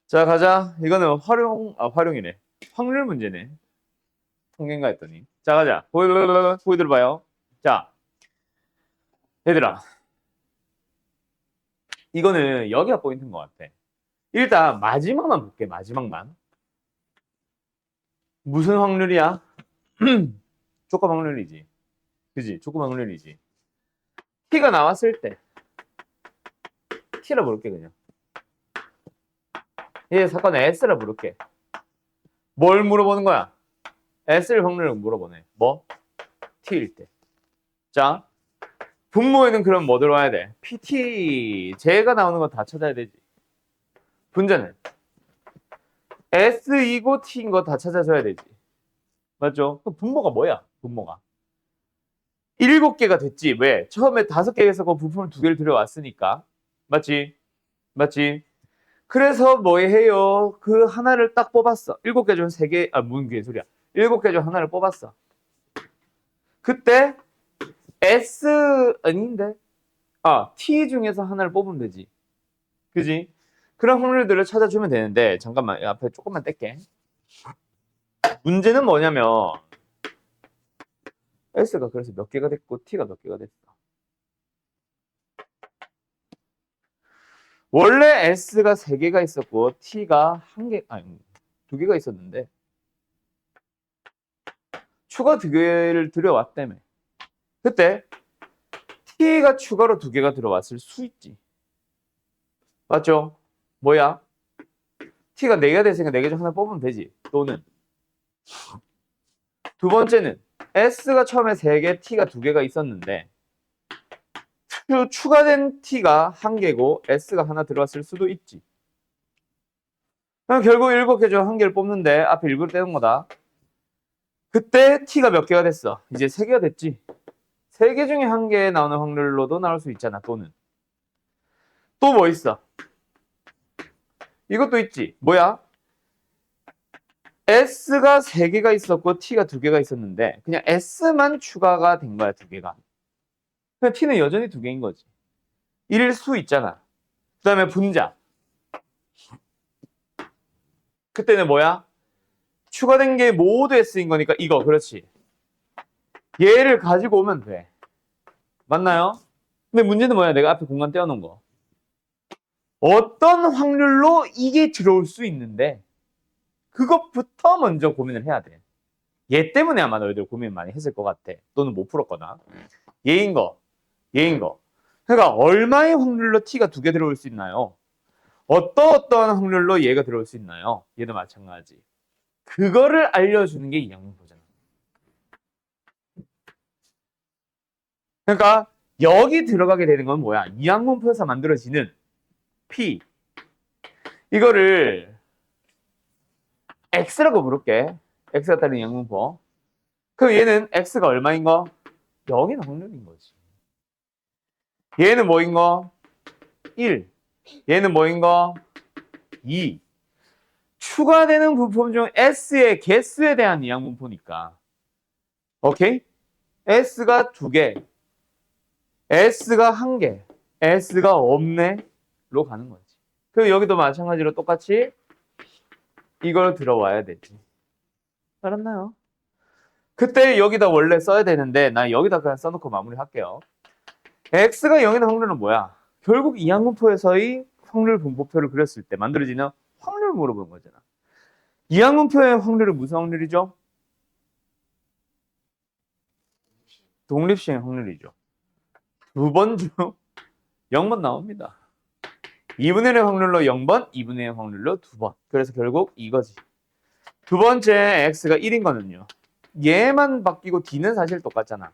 자, 가자. 이거는 활용이네. 확률 문제네. 통계인가 했더니. 자, 가자. 보이 들어봐요. 자, 얘들아. 이거는 여기가 포인트인 것 같아. 일단 마지막만 볼게. 마지막만. 무슨 확률이야? 조건 확률이지. 그지? 조건 확률이지. t가 나왔을 때 t라 부를게 그냥. 얘 사건 s라 부를게. 뭘 물어보는 거야? s를 확률을 물어보네. 뭐? t일 때. 자, 분모에는 그럼 뭐 들어와야 돼? pt. 제가 나오는 거 다 찾아야 되지. 분자는 s이고 t인 거 다 찾아줘야 되지. 맞죠? 그럼 분모가 뭐야? 분모가 7개가 됐지. 왜? 처음에 5개가 있었고 부품을 2개를 들여왔으니까. 맞지? 맞지? 그래서 뭐 해요? 그 하나를 딱 뽑았어. 7개 중 3개, 뭔 개소리야. 7개 중 하나를 뽑았어. 그때 S 아닌데? T 중에서 하나를 뽑으면 되지. 그지? 그런 확률들을 찾아주면 되는데, 잠깐만, 앞에 조금만 뗄게. 문제는 뭐냐면, S가 그래서 몇 개가 됐고, T가 몇 개가 됐어. 원래 S가 3개가 있었고, T가 2개가 있었는데, 추가 2개를 들여왔다며. 그때, T가 추가로 2개가 들어왔을 수 있지. 맞죠? 뭐야? T가 4개가 됐으니까 4개 중 하나 뽑으면 되지. 또는 두 번째는 S가 처음에 3개, T가 2개가 있었는데 추가된 T가 1개고 S가 하나 들어왔을 수도 있지. 그럼 결국 7개 중 1개를 뽑는데 앞에 1을 떼는 거다. 그때 T가 몇 개가 됐어? 이제 3개가 됐지. 3개 중에 1개 나오는 확률로도 나올 수 있잖아. 또는 또 뭐 있어? 이것도 있지. 뭐야? S가 3개가 있었고 T가 2개가 있었는데 그냥 S만 추가가 된 거야. 2개가. 그냥 T는 여전히 2개인 거지. 일 수 있잖아. 그 다음에 분자. 그때는 뭐야? 추가된 게 모두 S인 거니까 이거. 그렇지. 얘를 가지고 오면 돼. 맞나요? 근데 문제는 뭐야? 내가 앞에 공간 떼어놓은 거. 어떤 확률로 이게 들어올 수 있는데 그것부터 먼저 고민을 해야 돼. 얘 때문에 아마 너희들 고민 많이 했을 것 같아. 또는 못 풀었거나. 얘인 거, 얘인 거. 그러니까 얼마의 확률로 T가 2개 들어올 수 있나요? 어떤 확률로 얘가 들어올 수 있나요? 얘도 마찬가지. 그거를 알려주는 게 이양분포잖아. 그러니까 여기 들어가게 되는 건 뭐야? 이양분포에서 만들어지는 P. 이거를 X라고 부를게. X가 따른 이양분포. 그럼 얘는 X가 얼마인 거? 0인 확률인 거지. 얘는 뭐인 거? 1. 얘는 뭐인 거? 2. 추가되는 부품 중 S의 개수에 대한 이양분포니까. 오케이? S가 2개, S가 1개, S가 없네로 가는 거지. 그리고 여기도 마찬가지로 똑같이 이걸 들어와야 되지. 알았나요? 그때 여기다 원래 써야 되는데 나 여기다 그냥 써놓고 마무리할게요. X가 0인 확률은 뭐야? 결국 이항분포에서의 확률 분포표를 그렸을 때 만들어지는 확률을 물어보는 거잖아. 이항분표의 확률은 무슨 확률이죠? 독립시행 확률이죠. 2번 중 0번 나옵니다. 2분의 1의 확률로 0번, 2분의 1의 확률로 2번. 그래서 결국 이거지. 두 번째 x가 1인 거는요. 얘만 바뀌고 d는 사실 똑같잖아.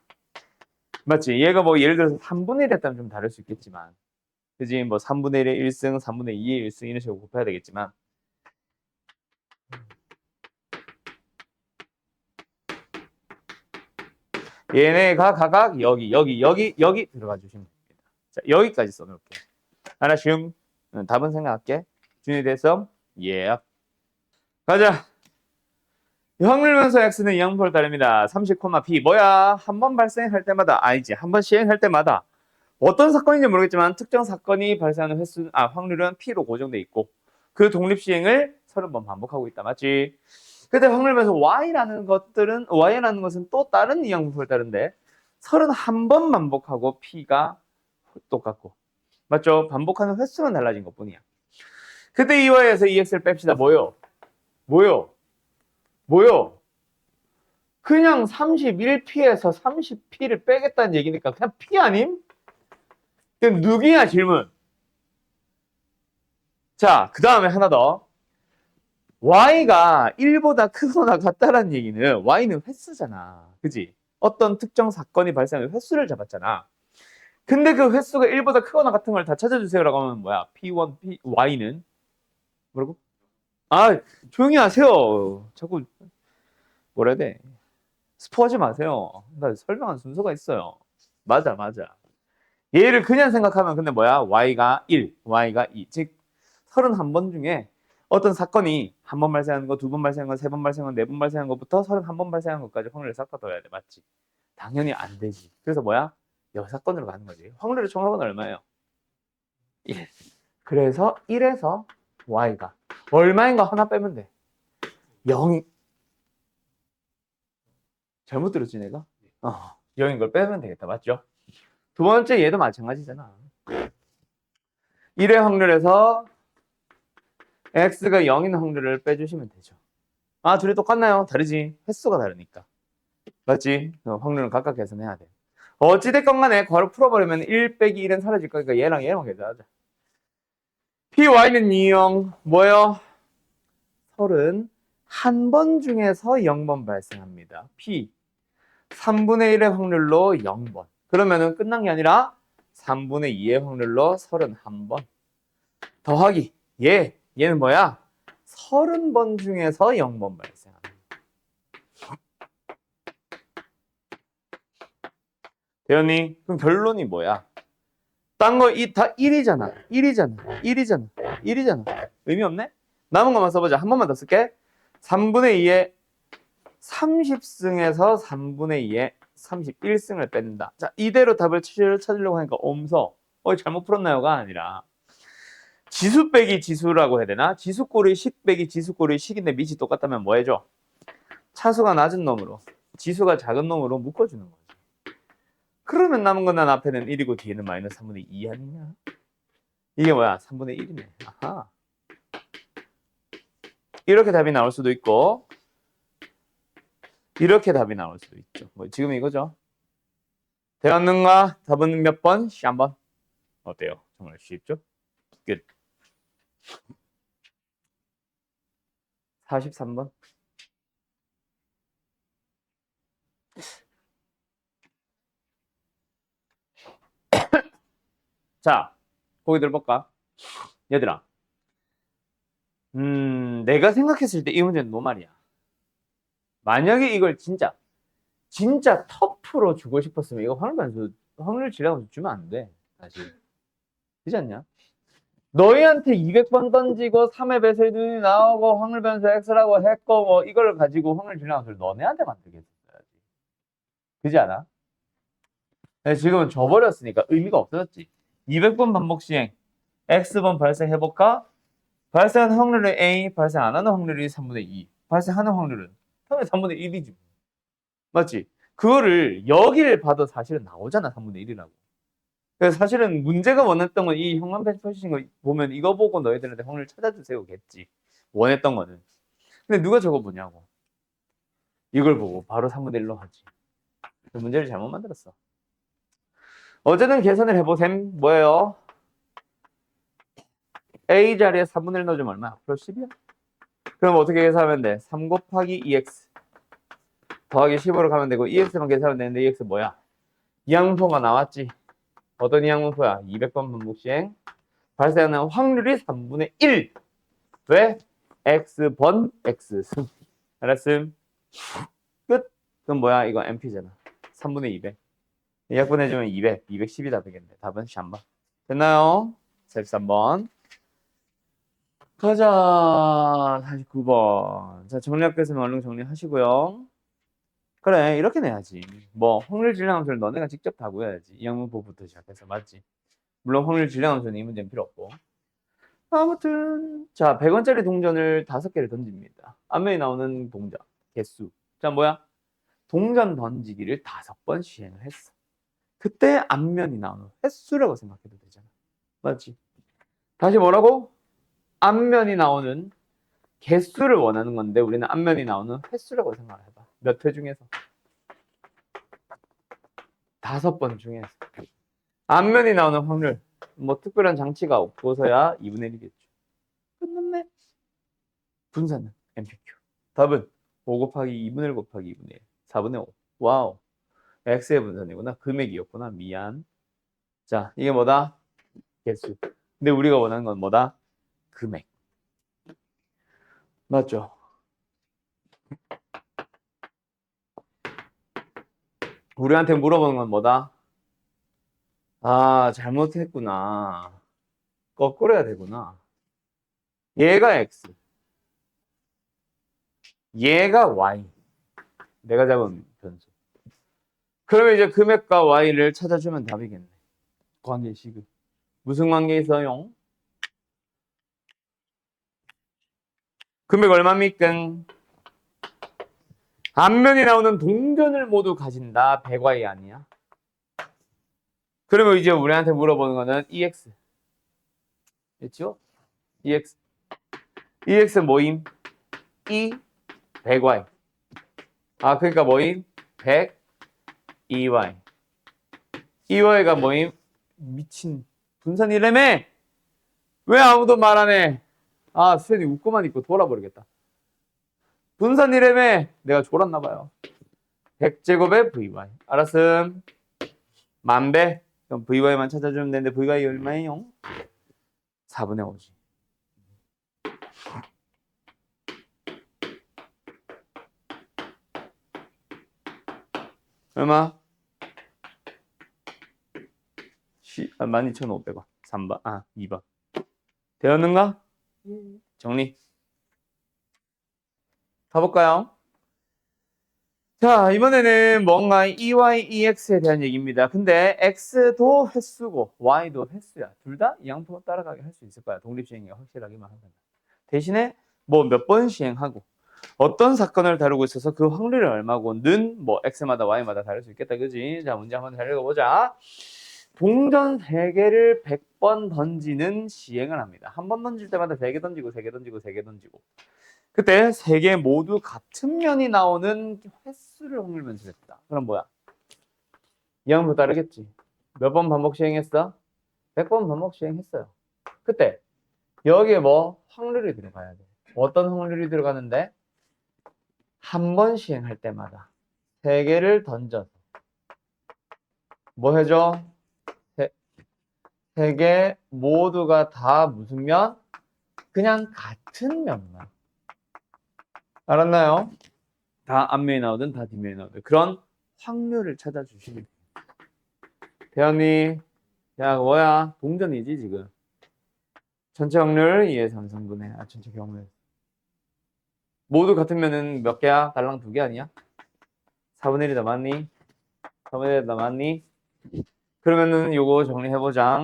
맞지? 얘가 뭐 예를 들어서 3분의 1 했다면 좀 다를 수 있겠지만 그지? 뭐 3분의 1의 1승, 3분의 2의 1승 이런 식으로 곱해야 되겠지만 얘네가 각각 여기 들어가 주시면 됩니다. 자, 여기까지 써놓을게. 하나씩 답은 생각할게. 준이 됐어? 예. 가자. 확률변수 x는 이항분포를 따릅니다. 30, p 뭐야? 한 번 발생할 때마다 아니지. 한 번 시행할 때마다 어떤 사건인지 모르겠지만 특정 사건이 발생하는 횟수 확률은 p로 고정돼 있고 그 독립시행을 30번 반복하고 있다. 맞지? 근데 확률변수 y라는 것은 또 다른 이항분포에 따른데 31번 반복하고 p가 똑같고. 맞죠? 반복하는 횟수만 달라진 것 뿐이야. 그때 이 y에서 ex를 뺍시다. 뭐요? 그냥 31p에서 30p를 빼겠다는 얘기니까 그냥 p 아님? 그럼 누구야 질문? 자, 그 다음에 하나 더. y가 1보다 크거나 같다라는 얘기는 y는 횟수잖아. 그지? 어떤 특정 사건이 발생하면 횟수를 잡았잖아. 근데 그 횟수가 1보다 크거나 같은 걸 다 찾아주세요라고 하면 뭐야? p1, y는 뭐라고? 아, 조용히 하세요. 자꾸 뭐라 해야 돼? 스포하지 마세요. 나 설명한 순서가 있어요. 맞아. 얘를 그냥 생각하면 근데 뭐야? y가 1, y가 2. 즉 31번 중에 어떤 사건이 한 번 발생하는 거, 두 번 발생하는 거, 세 번 발생하는 거, 네 번 발생하는 것부터 31번 발생하는 것까지 확률을 싹 다 더해야 돼. 맞지? 당연히 안 되지. 그래서 뭐야? 여사건으로 가는 거지. 확률의 총합은 얼마예요? 1. 그래서 1에서 y가 얼마인 거 하나 빼면 돼. 0이 잘못 들었지 내가? 0인 걸 빼면 되겠다. 맞죠? 두 번째 얘도 마찬가지잖아. 1의 확률에서 x가 0인 확률을 빼주시면 되죠. 아, 둘이 똑같나요? 다르지. 횟수가 다르니까. 맞지? 확률은 각각 계산해야 돼. 어찌됐건 간에 괄호 풀어버리면 1 빼기 1은 사라질 거니까 얘랑 계산하자. py는 2형 뭐예요? 31번 중에서 0번 발생합니다. p 3분의 1의 확률로 0번. 그러면은 끝난 게 아니라 3분의 2의 확률로 31번. 더하기 얘는 뭐야? 30번 중에서 0번 발생합니다. 대현이 그럼 결론이 뭐야? 딴 거 다 1이잖아. 의미 없네? 남은 것만 써보자. 한 번만 더 쓸게. 3분의 2의 30승에서 3분의 2의 31승을 뺀다. 자, 이대로 답을 찾으려고 하니까 옴서. 잘못 풀었나요가 아니라 지수 빼기 지수라고 해야 되나? 지수꼴의 식 빼기 지수꼴의 식인데 밑이 똑같다면 뭐 해줘? 차수가 낮은 놈으로 지수가 작은 놈으로 묶어주는 거지. 그러면 남은 건 난 앞에는 1이고 뒤에는 마이너스 3분의 2 아니냐? 이게 뭐야? 3분의 1이네. 아하. 이렇게 답이 나올 수도 있고 이렇게 답이 나올 수도 있죠. 지금 이거죠. 되었는가? 답은 몇 번? 3번. 어때요? 정말 쉽죠? 끝. 43번. 자, 거기 들어볼까? 얘들아. 내가 생각했을 때 이 문제는 노말이야. 만약에 이걸 진짜 터프로 주고 싶었으면 이거 확률 지나가면서 주면 안 돼. 사실. 그렇지 않냐? 너희한테 200번 던지고 3의 배설눈이 나오고 확률 변수 x라고 했고 뭐 이걸 가지고 확률 질량함수를 너네한테 만들겠어야지. 그렇지 않아? 지금은 줘버렸으니까 의미가 없어졌지. 200번 반복 시행 x번 발생해볼까? 발생하는 확률은 a, 발생 안 하는 확률이 3분의 2. 발생하는 확률은 당연히 3분의 1이지. 맞지? 그거를 여기를 봐도 사실은 나오잖아. 3분의 1이라고. 그래서 사실은 문제가 원했던 건 이 형광펜 펴주신 거 보면 이거 보고 너희들한테 확률 찾아주세요겠지. 원했던 거는. 근데 누가 저거 보냐고. 이걸 보고 바로 3분의 1로 하지. 그 문제를 잘못 만들었어. 어쨌든 계산을 해보셈. 뭐예요? A 자리에 3분의 1 넣어주면 얼마야? 플러스 10이야? 그럼 어떻게 계산하면 돼? 3 곱하기 2x 더하기 15로 가면 되고 2x만 계산하면 되는데 2x 뭐야? 이항분포가 나왔지. 어떤 이항분포야? 200번 반복 시행. 발생하는 확률이 3분의 1. 왜? x번 x승. 알았음? 끝. 그럼 뭐야? 이거 MP잖아. 3분의 200. 약분해주면 200. 210이다 되겠네. 답은 3번. 됐나요? 43번. 가자. 49번. 자, 정리할게요. 얼른 정리하시고요. 그래, 이렇게 내야지. 뭐 확률 질량함수를 너네가 직접 다 구해야지. 이항분포부터 시작해서. 맞지? 물론 확률 질량함수는 이 문제는 필요 없고. 아무튼 자 100원짜리 동전을 5개를 던집니다. 앞면에 나오는 동전 개수. 자 뭐야? 동전 던지기를 5번 시행을 했어. 그때 앞면이 나오는 횟수라고 생각해도 되잖아. 맞지? 다시 뭐라고? 앞면이 나오는 개수를 원하는 건데 우리는 앞면이 나오는 횟수라고 생각을 해봐. 몇 회 중에서? 5번 중에서. 앞면이 나오는 확률. 뭐 특별한 장치가 없고서야 2분의 1이겠죠. 끝났네. 분산은 MPQ. 답은 5 곱하기 2분의 1 곱하기 2분의 1. 4분의 5. 와우. X의 분산이구나. 금액이었구나. 미안. 자, 이게 뭐다? 개수. 근데 우리가 원하는 건 뭐다? 금액. 맞죠? 우리한테 물어보는 건 뭐다? 아, 잘못했구나. 거꾸로 해야 되구나. 얘가 X. 얘가 Y. 내가 잡은 변수. 그러면 이제 금액과 Y를 찾아주면 답이겠네. 관계식은. 무슨 관계 있어요? 금액 얼마입니까? 앞면이 나오는 동전을 모두 가진다. 100Y 아니야? 그러면 이제 우리한테 물어보는 거는 EX. 됐죠? EX. EX 뭐임? E 100Y. 아, 그러니까 뭐임? 100EY. EY가 뭐임? 미친 분산이라며? 왜 아무도 말 안 해? 아, 수현이 웃고만 있고 돌아버리겠다. 분산이라며? 내가 졸았나 봐요. 100제곱의 VY. 알았음. 10,000배. 그럼 VY만 찾아주면 되는데 VY 얼마예요? 4분의 5지. 얼마? 12,500원. 3번. 아, 2번. 되었는가? 정리. 가볼까요? 자, 이번에는 뭔가 EY, EX에 대한 얘기입니다. 근데 X도 횟수고 Y도 횟수야. 둘 다 양표 따라가게 할 수 있을 거야. 독립시행이 확실하게만 하면. 대신에 뭐 몇 번 시행하고 어떤 사건을 다루고 있어서 그 확률이 얼마고는 뭐 X마다 Y마다 다를 수 있겠다. 그지? 자, 문제 한번 잘 읽어보자. 동전 3개를 100번 던지는 시행을 합니다. 한 번 던질 때마다 3개 던지고 3개 던지고 3개 던지고 그때 3개 모두 같은 면이 나오는 횟수를 확률 변수했다. 그럼 뭐야? 이항도 다르겠지. 몇 번 반복 시행했어? 100번 반복 시행했어요. 그때 여기에 뭐 확률이 들어가야 돼. 어떤 확률이 들어가는데? 한 번 시행할 때마다 3개를 던져서 뭐 해줘? 3개 모두가 다 무슨 면? 그냥 같은 면만. 알았나요? 다 앞면이 나오든 다 뒷면이 나오든 그런 확률을 찾아주시면 돼요. 대현이 야 뭐야? 동전이지 지금. 전체 확률 2의 3승분의 전체 경우에 모두 같은 면은 몇 개야? 달랑 2개 아니야? 4분의 1이 더 많니? 4분의 1이 더 많니? 그러면은 요거 정리해보자.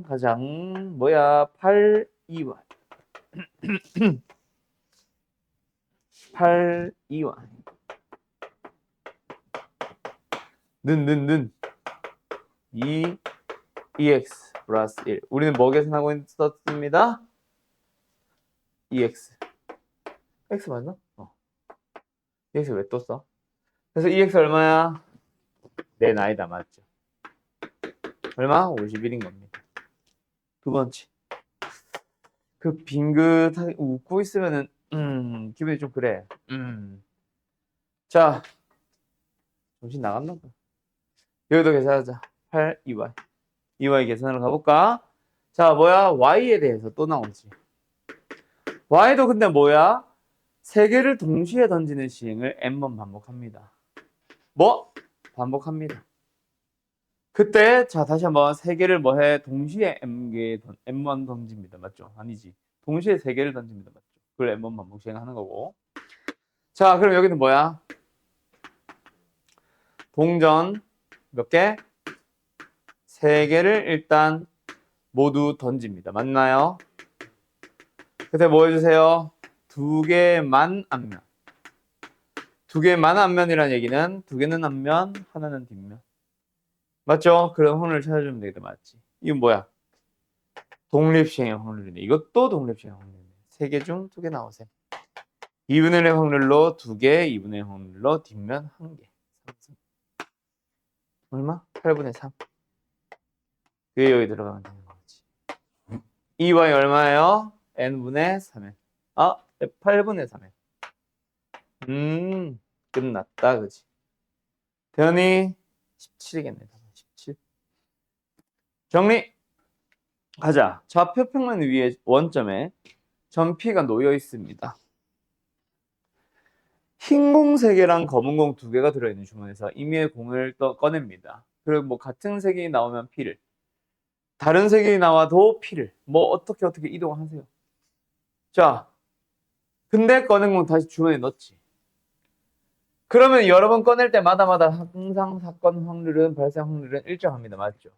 가장 뭐야? 8, 2y 8, 2y 는 2, 2x 플러스 1 우리는 뭐 계산하고 있었습니다? 2x x 맞나? EX 왜 또 써? 그래서 EX 얼마야? 내 나이다 맞죠? 얼마? 51인 겁니다. 두 번째. 그 빙긋하게 웃고 있으면은 기분이 좀 그래. 자, 정신 나갔나 봐. 여기도 계산하자. 8, 2y. 2y 계산을 가볼까? 자, 뭐야? y에 대해서 또 나오지. y도 근데 뭐야? 3개를 동시에 던지는 시행을 n번 반복합니다. 뭐? 반복합니다. 그때 자 다시 한번 3개를 뭐해? 동시에 n번 던집니다. 맞죠? 아니지. 동시에 3개를 던집니다. 맞죠? 그걸 n번 반복 시행하는 거고. 자 그럼 여기는 뭐야? 동전 몇 개? 3개를 일단 모두 던집니다. 맞나요? 그때 뭐 해주세요? 두 개만 앞면. 두 개만 앞면이라는 얘기는 두 개는 앞면, 하나는 뒷면. 맞죠? 그런 확률을 찾아주면 되겠다. 맞지? 이건 뭐야? 독립시행의 확률이네. 이것도 독립시행의 확률이네. 세 개 중 두 개 나오세요. 2분의 1의 확률로 두 개, 2분의 1의 확률로 뒷면 한 개. 얼마? 8분의 3. 그게 여기 들어가면 되는 거지. 2y 얼마예요? n분의 3에. 아, 8분의 3에. 끝났다. 그지? 대현이 17이겠네. 17. 정리. 가자. 좌표 평면 위에 원점에 점 P가 놓여 있습니다. 흰 공 3개랑 검은 공 2개가 들어있는 주머니에서 임의의 공을 또 꺼냅니다. 그리고 뭐 같은 색이 나오면 P를, 다른 색이 나와도 P를 뭐 어떻게 이동하세요. 자, 근데 꺼낸 공 다시 주머니에 넣지. 그러면 여러 번 꺼낼 때마다 항상 사건 확률은, 발생 확률은 일정합니다. 맞죠?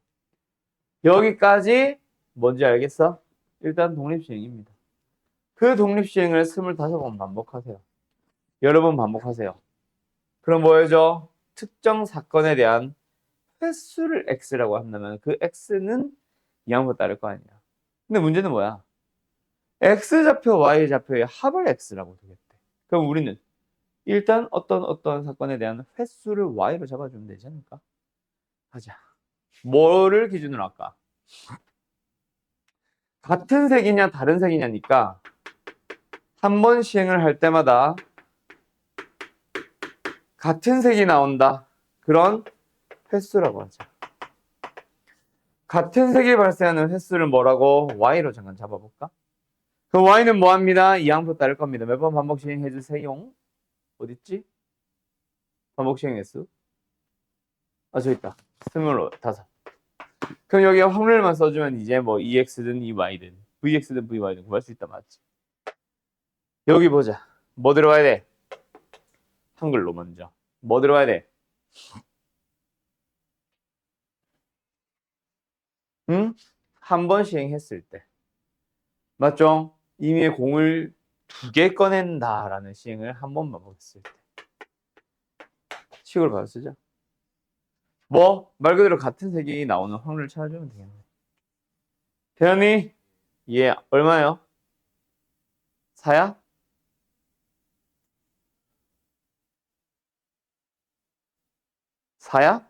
여기까지 뭔지 알겠어? 일단 독립시행입니다. 그 독립시행을 25번 반복하세요. 여러 번 반복하세요. 그럼 뭐예요? 특정 사건에 대한 횟수를 x라고 한다면 그 x는 이항보다 따를 거 아니야. 근데 문제는 뭐야? x좌표, y좌표의 합을 x라고 두겠대. 그럼 우리는 일단 어떤 사건에 대한 횟수를 y로 잡아주면 되지 않을까? 하자. 뭐를 기준으로 할까? 같은 색이냐 다른 색이냐니까 한 번 시행을 할 때마다 같은 색이 나온다. 그런 횟수라고 하자. 같은 색이 발생하는 횟수를 뭐라고? y로 잠깐 잡아볼까? 그 y는 뭐합니다? 이항표 따를 겁니다. 몇 번 반복 시행해 주세요. 어딨지? 반복 시행 횟수. 아, 저기 있다. 25. 그럼 여기 확률만 써주면 이제 뭐 EX든 EY든 VX든 VY든 구할 수 있다. 맞지? 여기 보자. 뭐 들어가야 돼? 한글로 먼저. 뭐 들어가야 돼? 응? 한 번 시행했을 때. 맞죠? 임의의 공을 2개 꺼낸다라는 시행을 한 번 반복했을 때. 식으로 바로 쓰자. 뭐? 말 그대로 같은 색이 나오는 확률을 찾아주면 되겠네. 태연이, 얘 얼마요? 4야? 사야?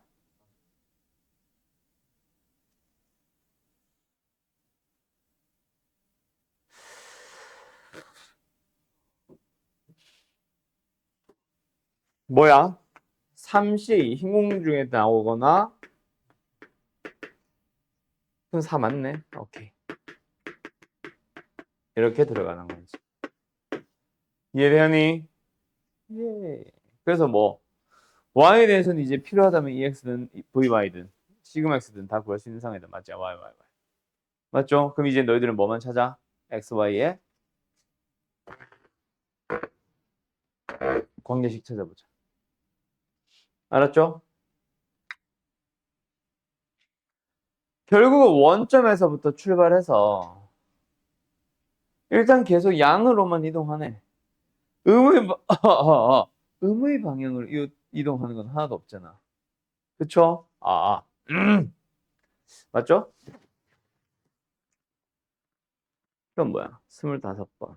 뭐야? 3시 흰공 중에 나오거나 그럼 4 맞네. 오케이. 이렇게 들어가는 거지. 이해되니? 예. 그래서 뭐 y에 대해서는 이제 필요하다면 ex든 vy든 시그마 x든 다 구할 수 있는 상황이다. 맞지? y. 맞죠? 그럼 이제 너희들은 뭐만 찾아? x, y의 관계식 찾아보자. 알았죠? 결국은 원점에서부터 출발해서 일단 계속 양으로만 이동하네. 음의 음의 방향으로 이동하는 건 하나도 없잖아. 그쵸? 맞죠? 그럼 뭐야? 25번.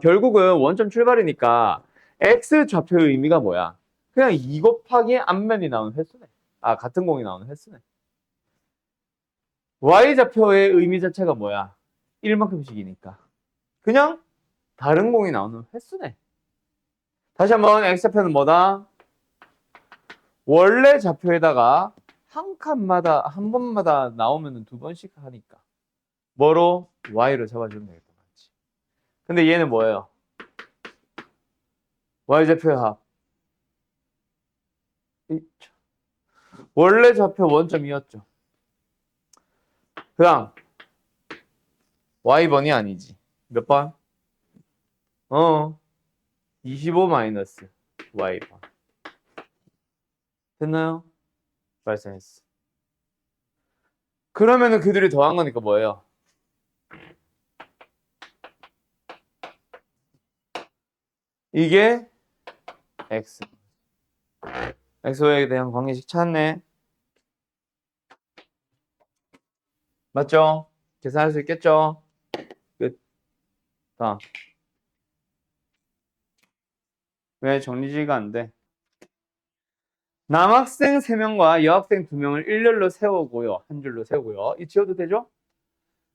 결국은 원점 출발이니까 x 좌표의 의미가 뭐야? 그냥 2 곱하기 앞면이 나오는 횟수네. 같은 공이 나오는 횟수네. y 좌표의 의미 자체가 뭐야? 1만큼씩이니까. 그냥 다른 공이 나오는 횟수네. 다시 한번 x 좌표는 뭐다? 원래 좌표에다가 한 칸마다 한 번마다 나오면 2번씩 하니까 뭐로? y로 잡아주면 되겠다. 맞지? 근데 얘는 뭐예요? y좌표의 합. 원래 좌표 원점이었죠. 그 다음 y번이 아니지. 몇 번? 25 마이너스 y번. 됐나요? 발생했어. 그러면은 그들이 더한 거니까 뭐예요? 이게 x. xy에 대한 관계식 찾네. 맞죠? 계산할 수 있겠죠? 끝. 다음. 왜 정리지가 안 돼? 남학생 3명과 여학생 2명을 일렬로 세우고요. 한 줄로 세우고요. 이 지워도 되죠?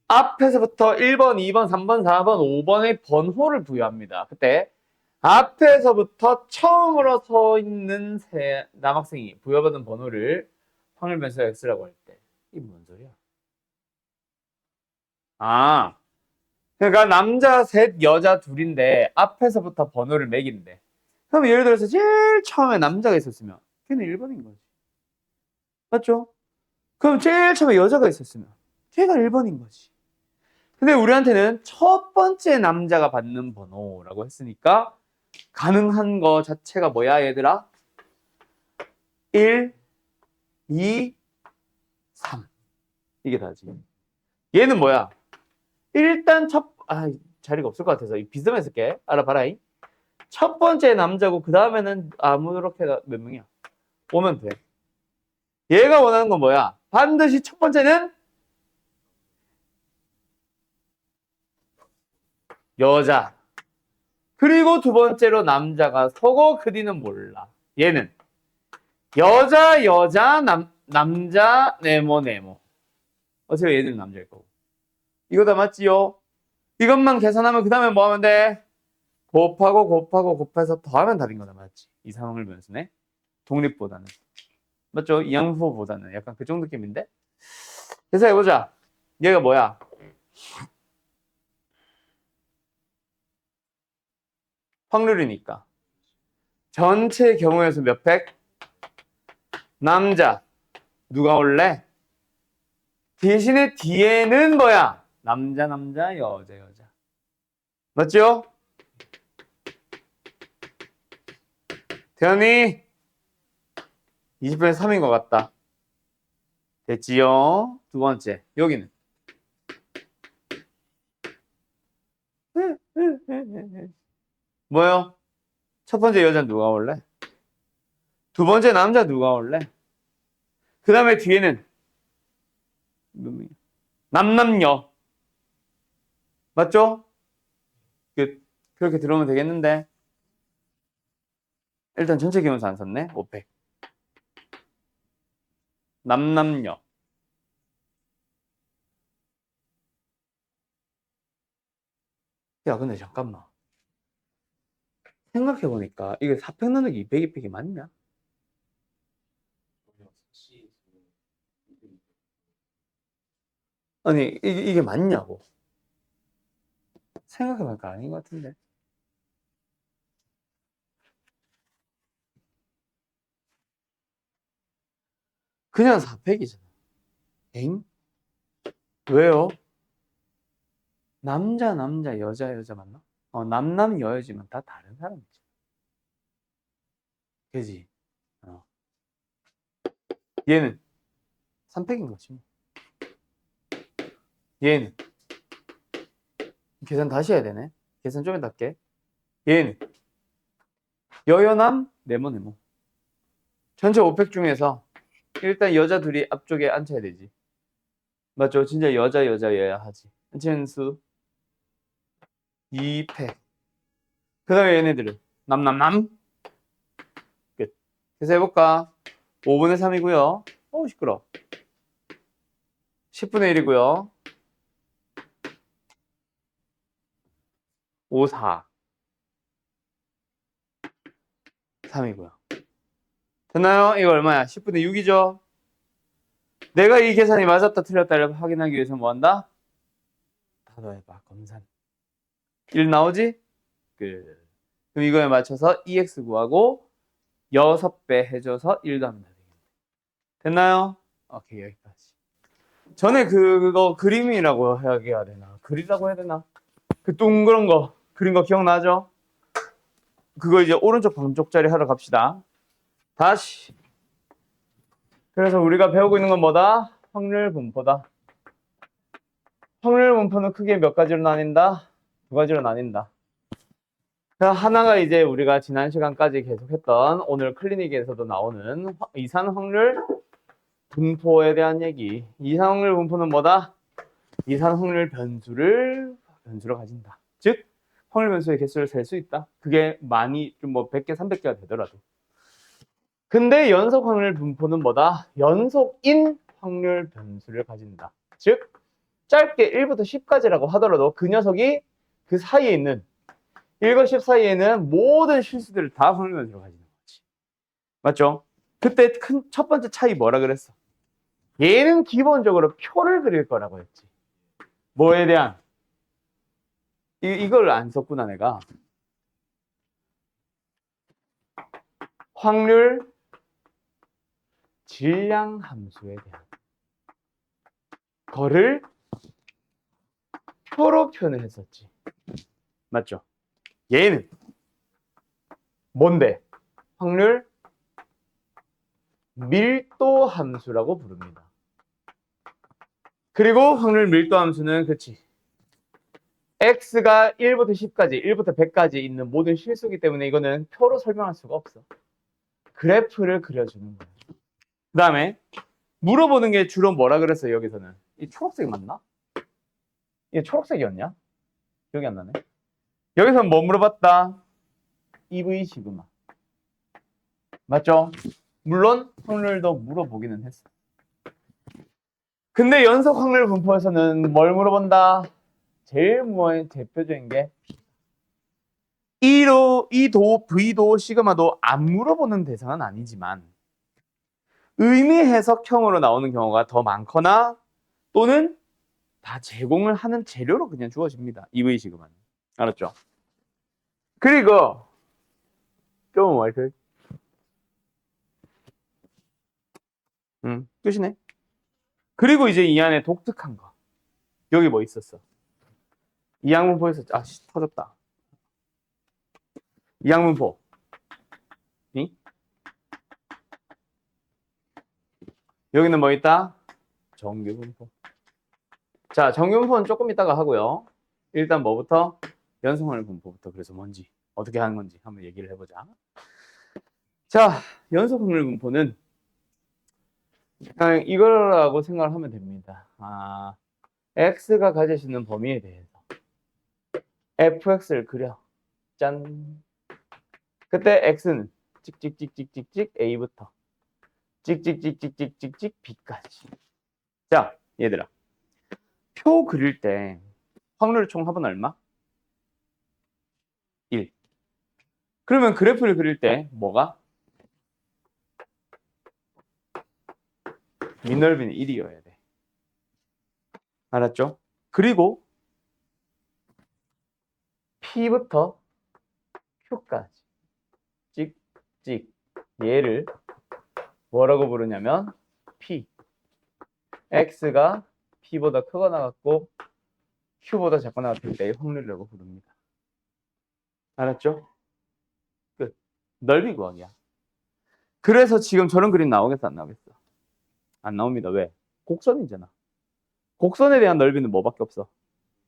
앞에서부터 1번, 2번, 3번, 4번, 5번의 번호를 부여합니다. 그때 앞에서부터 처음으로 서 있는 남학생이 부여받은 번호를 확률 변수 x라고 할 때. 이게 뭔 소리야? 아, 그러니까 남자 셋, 여자 둘인데 앞에서부터 번호를 매긴대. 그럼 예를 들어서 제일 처음에 남자가 있었으면 걔는 1번인 거지. 맞죠? 그럼 제일 처음에 여자가 있었으면 걔가 1번인 거지. 근데 우리한테는 첫 번째 남자가 받는 번호라고 했으니까 가능한 거 자체가 뭐야, 얘들아? 1, 2, 3. 이게 다지. 얘는 뭐야? 일단 자리가 없을 것 같아서 비스듬하게 쓸게. 알아봐라. 첫 번째 남자고 그 다음에는 아무렇게 몇 명이야? 오면 돼. 얘가 원하는 건 뭐야? 반드시 첫 번째는 여자. 그리고 두 번째로 남자가 서고 그 뒤는 몰라. 얘는 여자, 남자, 네모. 어차피 얘들은 남자일 거고. 이거 다 맞지요? 이것만 계산하면 그 다음에 뭐 하면 돼? 곱해서 더하면 답인 거다. 맞지? 이 상황을 변수네. 독립보다는. 맞죠? 이양수보다는 약간 그 정도 느낌인데? 그래서 해보자. 얘가 뭐야? 확률이니까. 전체 경우에서 몇 팩? 남자. 누가 올래? 대신에 뒤에는 뭐야? 남자, 여자. 맞죠? 태연이 20분의 3인 것 같다. 됐지요? 두 번째. 여기는. 뭐요? 첫 번째 여자 누가 올래? 두 번째 남자 누가 올래? 그 다음에 뒤에는 남녀. 맞죠? 그렇게 들어오면 되겠는데 일단 전체 기원수 안 썼네. 500. 남녀. 야 근데 잠깐만. 생각해보니까 이게 4팩 나누기 200, 2팩이 맞냐? 아니 이게 맞냐고. 생각해보니까 아닌 것 같은데. 그냥 4팩이잖아. 엥? 왜요? 남자, 여자 맞나? 여여지만 다 다른 사람이지. 그지? 얘는 3팩인 거지. 얘는 계산 다시 해야 되네. 계산 좀 이따 할게. 얘는 여여남, 네모. 전체 5팩 중에서 일단 여자 둘이 앞쪽에 앉혀야 되지. 맞죠? 진짜 여자여야 하지. 앉히는 수 2팩. 그 다음에 얘네들은 남. 끝. 그래서 해볼까? 5분의 3이고요. 시끄러. 10분의 1이고요. 5, 4. 3이고요. 됐나요? 이거 얼마야? 10분의 6이죠? 내가 이 계산이 맞았다 틀렸다를 확인하기 위해서 뭐 한다? 다 더해봐. 검산. 1 나오지? 그럼 이거에 맞춰서 EX 구하고 6배 해줘서 1 더하면 되겠네. 됐나요? 오케이, 여기까지. 전에 그거 그림이라고 해야 되나? 글이라고 해야 되나? 그 동그란 거, 그린 거 기억나죠? 그거 이제 오른쪽 반쪽짜리 하러 갑시다. 다시. 그래서 우리가 배우고 있는 건 뭐다? 확률 분포다. 확률 분포는 크게 몇 가지로 나뉜다? 두 가지로 나뉜다. 하나가 이제 우리가 지난 시간까지 계속했던 오늘 클리닉에서도 나오는 이산 확률 분포에 대한 얘기. 이산 확률 분포는 뭐다? 이산 확률 변수로 가진다. 즉 확률 변수의 개수를 셀 수 있다. 그게 많이 좀 뭐 100개, 300개가 되더라도. 근데 연속 확률 분포는 뭐다? 연속인 확률 변수를 가진다. 즉 짧게 1부터 10까지라고 하더라도 그 녀석이 그 사이에 있는 1과 10 사이에는 모든 실수들을 다 확률 변수로 가지는 거지. 맞죠? 그때 큰 첫 번째 차이 뭐라 그랬어? 얘는 기본적으로 표를 그릴 거라고 했지. 뭐에 대한? 이걸 안 썼구나 내가. 확률 질량 함수에 대한 거를 표로 표현을 했었지. 맞죠? 얘는 뭔데? 확률 밀도 함수라고 부릅니다. 그리고 확률 밀도 함수는 그치. x가 1부터 10까지, 1부터 100까지 있는 모든 실수기 때문에 이거는 표로 설명할 수가 없어. 그래프를 그려주는 거야. 그 다음에 물어보는 게 주로 뭐라 그랬어요, 여기서는? 이 초록색 맞나? 이게 초록색이었냐? 기억이 안 나네. 여기서는 뭐 물어봤다? EV 시그마. 맞죠? 물론 확률도 물어보기는 했어. 근데 연속 확률 분포에서는 뭘 물어본다? 제일 대표적인 게 E도, V도, 시그마도 안 물어보는 대상은 아니지만 의미 해석형으로 나오는 경우가 더 많거나 또는 다 제공을 하는 재료로 그냥 주어집니다. EV 시그마는. 알았죠? 그리고 좀 뭐랄까 끝이네. 그리고 이제 이 안에 독특한 거. 여기 뭐 있었어? 이항분포 있었죠. 아, 터졌다. 이항분포. 여기는 뭐 있다? 정규분포. 자, 정규분포는 조금 이따가 하고요. 일단 뭐부터? 연속확률 분포부터. 그래서 뭔지, 어떻게 하는 건지 한번 얘기를 해보자. 자, 연속확률 분포는 그냥 이거라고 생각을 하면 됩니다. x가 가질 수 있는 범위에 대해서 fx를 그려. 짠. 그때 x는 찍찍찍찍찍찍 a부터 찍찍찍찍찍찍찍 b까지. 자, 얘들아. 표 그릴 때 확률의 총합은 얼마? 1. 그러면 그래프를 그릴 때 뭐가? 밑넓이는 1이어야 돼. 알았죠? 그리고 P부터 Q까지 찍찍 얘를 뭐라고 부르냐면 P. X가 P보다 크거나 같고 Q보다 작거나 같을 때의 확률이라고 부릅니다. 알았죠? 끝. 넓이 구하기야. 그래서 지금 저런 그림 나오겠어, 안 나오겠어? 안 나옵니다. 왜? 곡선이잖아. 곡선에 대한 넓이는 뭐밖에 없어?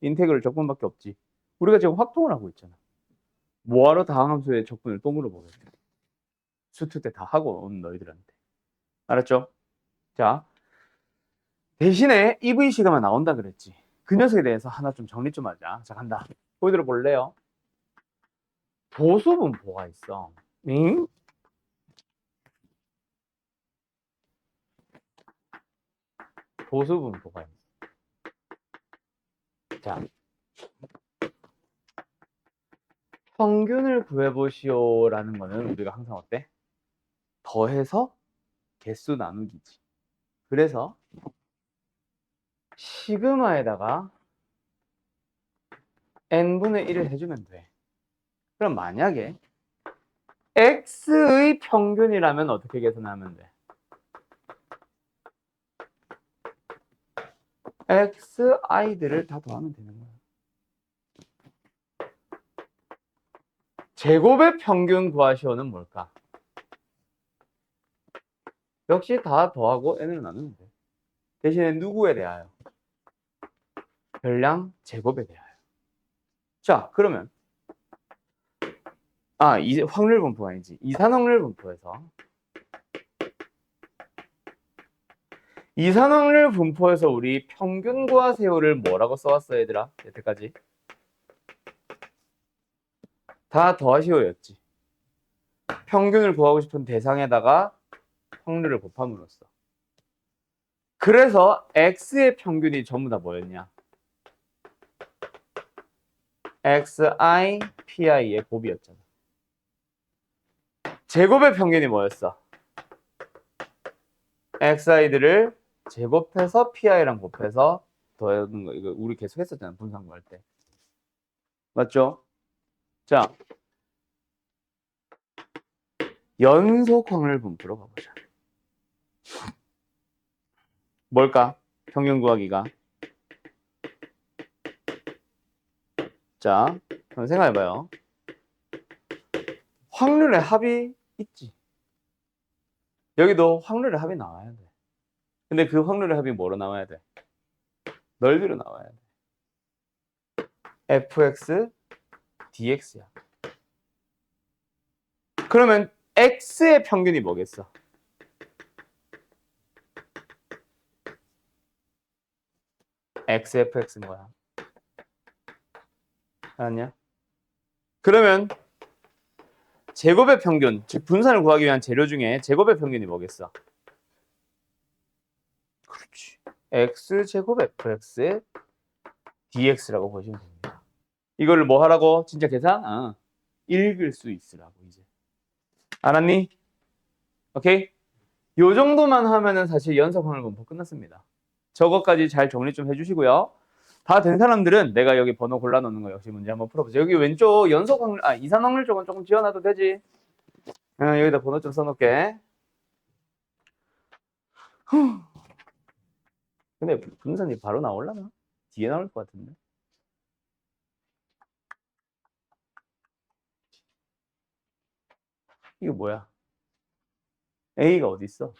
인테그럴 적분밖에 없지. 우리가 지금 확통을 하고 있잖아. 뭐하러 다항함수의 적분을 또 물어보겠어? 수트 때 다 하고 온 너희들한테. 알았죠? 자, 대신에 EVC가만 나온다 그랬지. 그 녀석에 대해서 하나 좀 정리 좀 하자. 자, 간다. 보여드려 볼래요? 보수분포가 있어. 응? 보수분포가 있어. 자, 평균을 구해보시오라는 거는 우리가 항상 어때? 더해서 개수 나누기지. 그래서 시그마에다가 n분의 1을 해주면 돼. 그럼 만약에 x의 평균이라면 어떻게 계산하면 돼? xi들을 다 더하면 되는 거야. 제곱의 평균 구하시오는 뭘까? 역시 다 더하고 n을 나누면 돼. 대신에 누구에 대하여? 별량 제곱에 대하여. 자, 그러면 이제 확률 분포가 아니지. 이산확률 분포에서 이산확률 분포에서 우리 평균 구하세요를 뭐라고 써왔어, 얘들아? 여태까지 다 더하시오였지. 평균을 구하고 싶은 대상에다가 확률을 곱함으로써. 그래서 x의 평균이 전부 다 뭐였냐? xi, pi의 곱이었잖아. 제곱의 평균이 뭐였어? xi들을 제곱해서 pi랑 곱해서 더하는 거. 이거 우리 계속 했었잖아, 분산 구할 때. 맞죠? 자, 연속 확률 분포로 가보자. 뭘까? 평균 구하기가. 자, 한번 생각해봐요. 확률의 합이 있지. 여기도 확률의 합이 나와야 돼. 근데 그 확률의 합이 뭐로 나와야 돼? 넓이로 나와야 돼. fx dx야. 그러면 x의 평균이 뭐겠어? xfx인 거야. 알았냐? 그러면 제곱의 평균, 즉 분산을 구하기 위한 재료 중에 제곱의 평균이 뭐겠어? 그렇지. x제곱 fx의 dx라고 보시면 됩니다. 이걸 뭐 하라고? 진짜 계산? 읽을 수 있으라고 이제. 알았니? 오케이? 요 정도만 하면은 사실 연속 확률 분포 끝났습니다. 저것까지 잘 정리 좀 해주시고요. 다 된 사람들은 내가 여기 번호 골라놓는 거 역시 문제 한번 풀어보세요. 여기 왼쪽 연속 확률, 이산 확률 쪽은 조금 지워놔도 되지. 여기다 번호 좀 써놓을게. 근데 분산이 바로 나올라나? 뒤에 나올 것 같은데. 이거 뭐야? A가 어디 있어?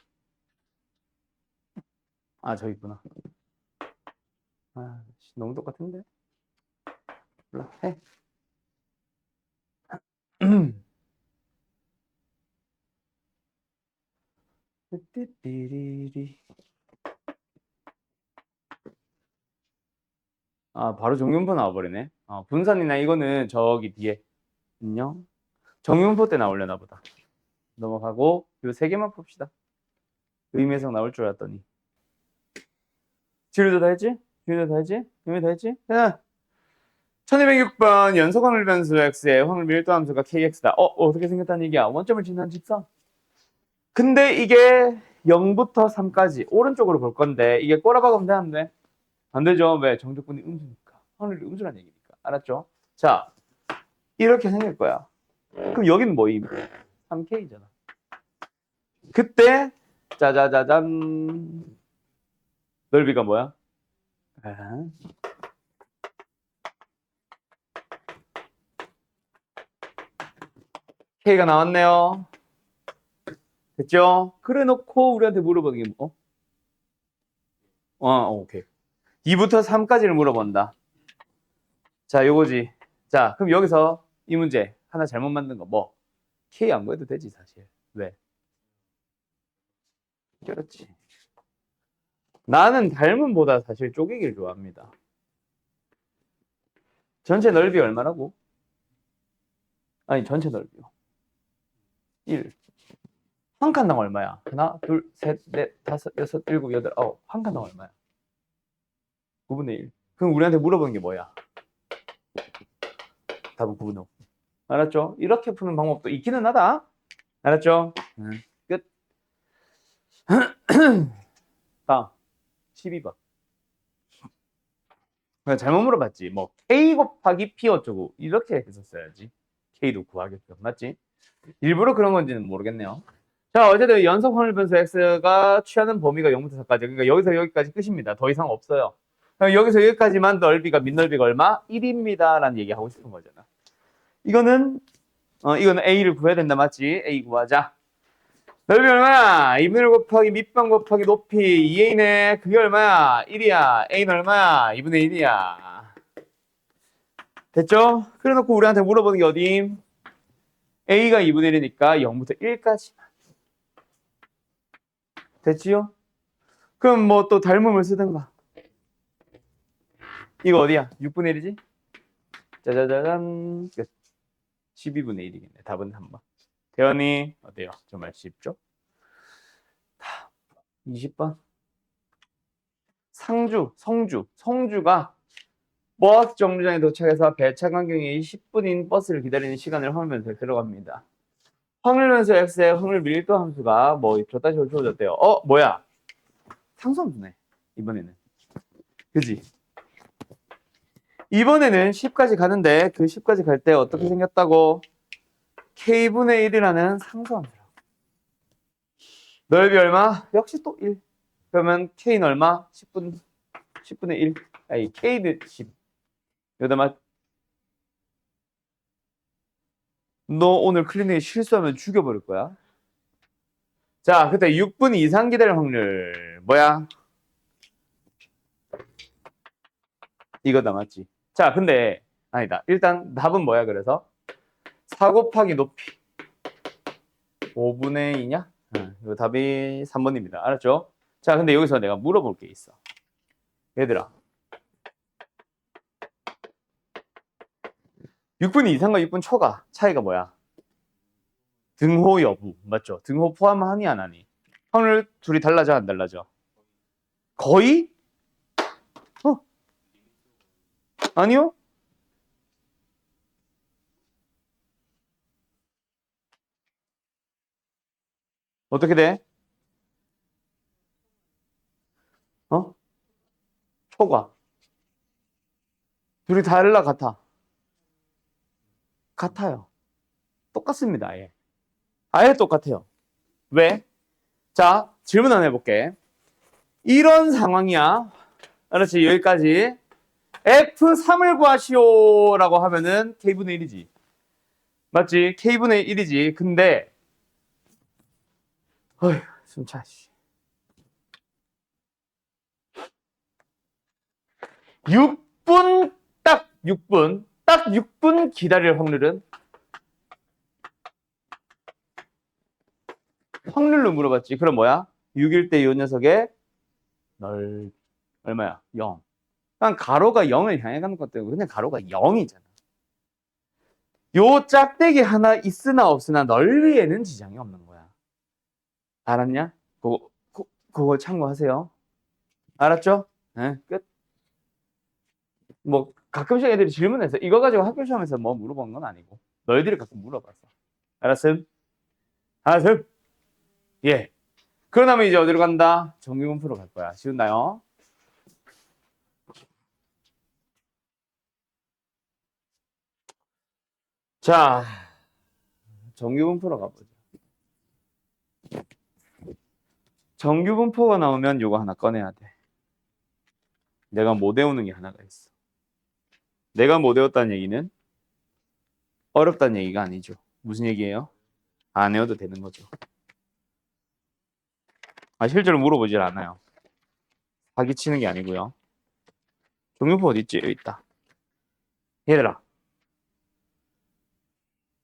저기 있구나. 너무 똑같은데? 몰라, 해. 바로 정윤포 나와버리네. 분산이나 이거는 저기 뒤에. 안녕. 정윤포 때 나오려나 보다. 넘어가고 요 세 개만 풉시다. 의미해석 나올 줄 알았더니. 지루도 다 했지? 지루도 다 했지? 의미 다 했지? 자, 1206번 연속 확률 변수 x의 확률 밀도 함수가 kx다. 어떻게 생겼다는 얘기야? 원점을 지난 직선. 근데 이게 0부터 3까지 오른쪽으로 볼 건데 이게 꼬라박으면 돼, 안 돼? 안 되죠. 왜? 정적분이 음수니까. 확률이 음수란 얘기니까. 알았죠? 자, 이렇게 생길 거야. 그럼 여기는 뭐임? 3k잖아. 그때 짜자자잔 넓이가 뭐야? K가 나왔네요. 됐죠? 그래 놓고 우리한테 물어보는 게 뭐? 오케이. 2부터 3까지를 물어본다. 자, 요거지. 자, 그럼 여기서 이 문제 하나 잘못 만든 거 뭐? K 안 구해도 되지 사실. 왜? 그렇지. 나는 닮음보다 사실 쪼개기를 좋아합니다. 전체 넓이 얼마라고? 아니, 전체 넓이요. 1. 한 칸당 얼마야? 하나, 둘, 셋, 넷, 다섯, 여섯, 일곱, 여덟, 아홉. 한 칸당 얼마야? 9분의 1. 그럼 우리한테 물어보는 게 뭐야? 답은 9분의 5. 알았죠? 이렇게 푸는 방법도 있기는 하다. 알았죠? 끝. 다음 12번. 잘못 물어봤지. 뭐 K 곱하기 P 어쩌고 이렇게 했었어야지. K도 구하겠죠. 맞지? 일부러 그런 건지는 모르겠네요. 자, 어쨌든 연속 확률 변수 X가 취하는 범위가 0부터 4까지. 그러니까 여기서 여기까지 끝입니다. 더 이상 없어요. 여기서 여기까지만 넓이가 밑넓이가 얼마? 1입니다. 라는 얘기 하고 싶은 거잖아. 이거는 A를 구해야 된다. 맞지? A 구하자. 넓이 얼마야? 2분의 1 곱하기 밑방 곱하기 높이 2a네. 그게 얼마야? 1이야. a는 얼마야? 2분의 1이야. 됐죠? 그래놓고 우리한테 물어보는 게 어디? a가 2분의 1이니까 0부터 1까지. 됐지요? 그럼 뭐 또 닮음을 쓰든가. 이거 어디야? 6분의 1이지? 짜자자잔. 끝. 12분의 1이겠네. 답은 3번. 대현이 어때요? 정말 쉽죠? 20번. 성주가 버스 정류장에 도착해서 배차간경이 10분인 버스를 기다리는 시간을 확률면서에 들어갑니다. 확률면서 x의 확률 밀도 함수가 뭐 저다시 주어졌대요. 뭐야? 상수함수네. 이번에는. 그지? 이번에는 10까지 가는데 그 10까지 갈 때 어떻게 생겼다고? k분의 1이라는 상수함수라고. 넓이 얼마? 역시 또 1. 그러면 k는 얼마? 10분의 1. 아니 k는 10. 여기다 너 오늘 클리닉에 실수하면 죽여버릴 거야. 자, 그때 6분 이상 기다릴 확률 뭐야? 이거다 맞지? 자, 근데 아니다. 일단 답은 뭐야? 그래서 4 곱하기 높이 5분의 2냐? 이거 답이 3번입니다. 알았죠? 자, 근데 여기서 내가 물어볼 게 있어. 얘들아, 6분 이상과 6분 초가 차이가 뭐야? 등호 여부 맞죠? 등호 포함하니 안 하니? 확률 둘이 달라져 안 달라져? 거의? 아니요? 어떻게 돼? 초과 둘이 달라 같아요. 똑같습니다. 아예 똑같아요. 왜? 자, 질문 하나 해볼게. 이런 상황이야. 알았지? 여기까지. F3을 구하시오라고 하면은 K분의 1이지. 맞지? K분의 1이지. 근데, 어휴, 숨차, 6분, 딱 6분 기다릴 확률은? 확률로 물어봤지. 그럼 뭐야? 6일 때 이 녀석의 얼마야? 0. 그냥 가로가 0을 향해 가는 것 때문에 그냥 가로가 0이잖아. 요 짝대기 하나 있으나 없으나 넓이에는 지장이 없는 거야. 알았냐? 그거 참고하세요. 알았죠? 네, 끝. 뭐 가끔씩 애들이 질문해서 이거 가지고 학교 시험에서 뭐 물어본 건 아니고 너희들이 가끔 물어봤어. 알았음? 알았음? 예. 그러면 이제 어디로 간다? 정규분포로 갈 거야. 쉬운가요? 자, 정규분포로 가보자. 정규분포가 나오면 요거 하나 꺼내야 돼. 내가 못 외우는 게 하나가 있어. 내가 못 외웠다는 얘기는 어렵다는 얘기가 아니죠. 무슨 얘기예요? 안 외워도 되는 거죠. 실제로 물어보질 않아요. 사기치는 게 아니고요. 정규분포 어디 있지? 여기 있다. 얘들아,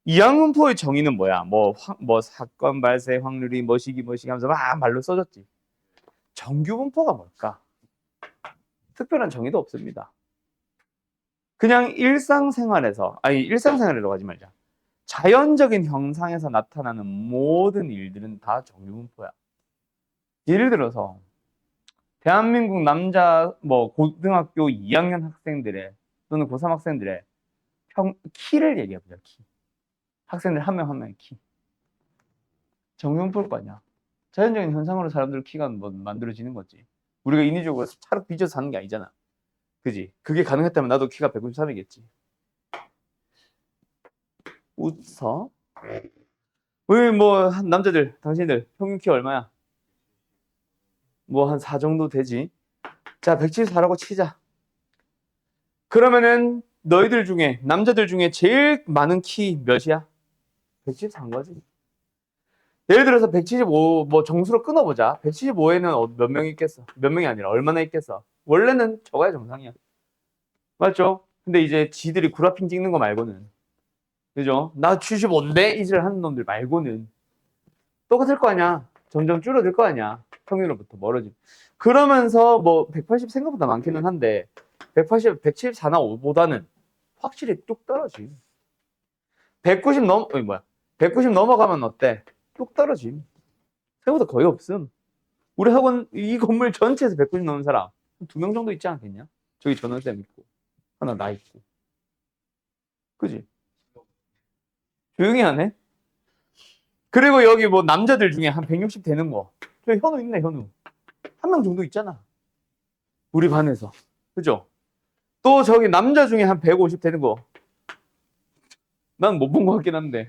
이항분포의 정의는 뭐야? 뭐 사건 발생 확률이 뭐시기 하면서 막 말로 써줬지. 정규분포가 뭘까? 특별한 정의도 없습니다. 그냥 일상생활이라고 하지 말자. 자연적인 형상에서 나타나는 모든 일들은 다 정규분포야. 예를 들어서 대한민국 남자 고등학교 2학년 학생들의 또는 고3 학생들의 키를 얘기해보자. 키. 학생들 한 명 한 명의 키. 정규분포일 거 아니야. 자연적인 현상으로 사람들 키가 뭐 만들어지는 거지. 우리가 인위적으로 차를 빚어서 사는 게 아니잖아. 그지? 그게 가능했다면 나도 키가 193이겠지. 웃어? 우리 뭐 남자들, 당신들 평균 키 얼마야? 뭐 한 4 정도 되지? 자, 174라고 치자. 그러면은 너희들 중에 남자들 중에 제일 많은 키 몇이야? 174인 거지. 예를 들어서 175 뭐 정수로 끊어보자. 175에는 몇 명이 있겠어? 몇 명이 아니라 얼마나 있겠어? 원래는 적어야 정상이야. 맞죠? 근데 이제 지들이 구라핑 찍는 거 말고는, 그죠? 나 75인데 이질 하는 놈들 말고는 똑같을 거 아니야. 점점 줄어들 거 아니야. 평균으로부터 멀어지. 그러면서 뭐 180 생각보다 많기는 한데 180, 174나 5보다는 확실히 뚝 떨어지. 190 190 넘어가면 어때? 뚝 떨어짐. 생각보다 거의 없음. 우리 학원 이 건물 전체에서 190 넘는 사람 2명 정도 있지 않겠냐? 저기 전원쌤 있고 하나 나 있고. 그지? 조용히 하네. 그리고 여기 뭐 남자들 중에 한 160 되는 거. 저 현우 있네, 현우. 한 명 정도 있잖아. 우리 반에서. 그죠? 또 저기 남자 중에 한 150 되는 거. 난 못 본 것 같긴 한데.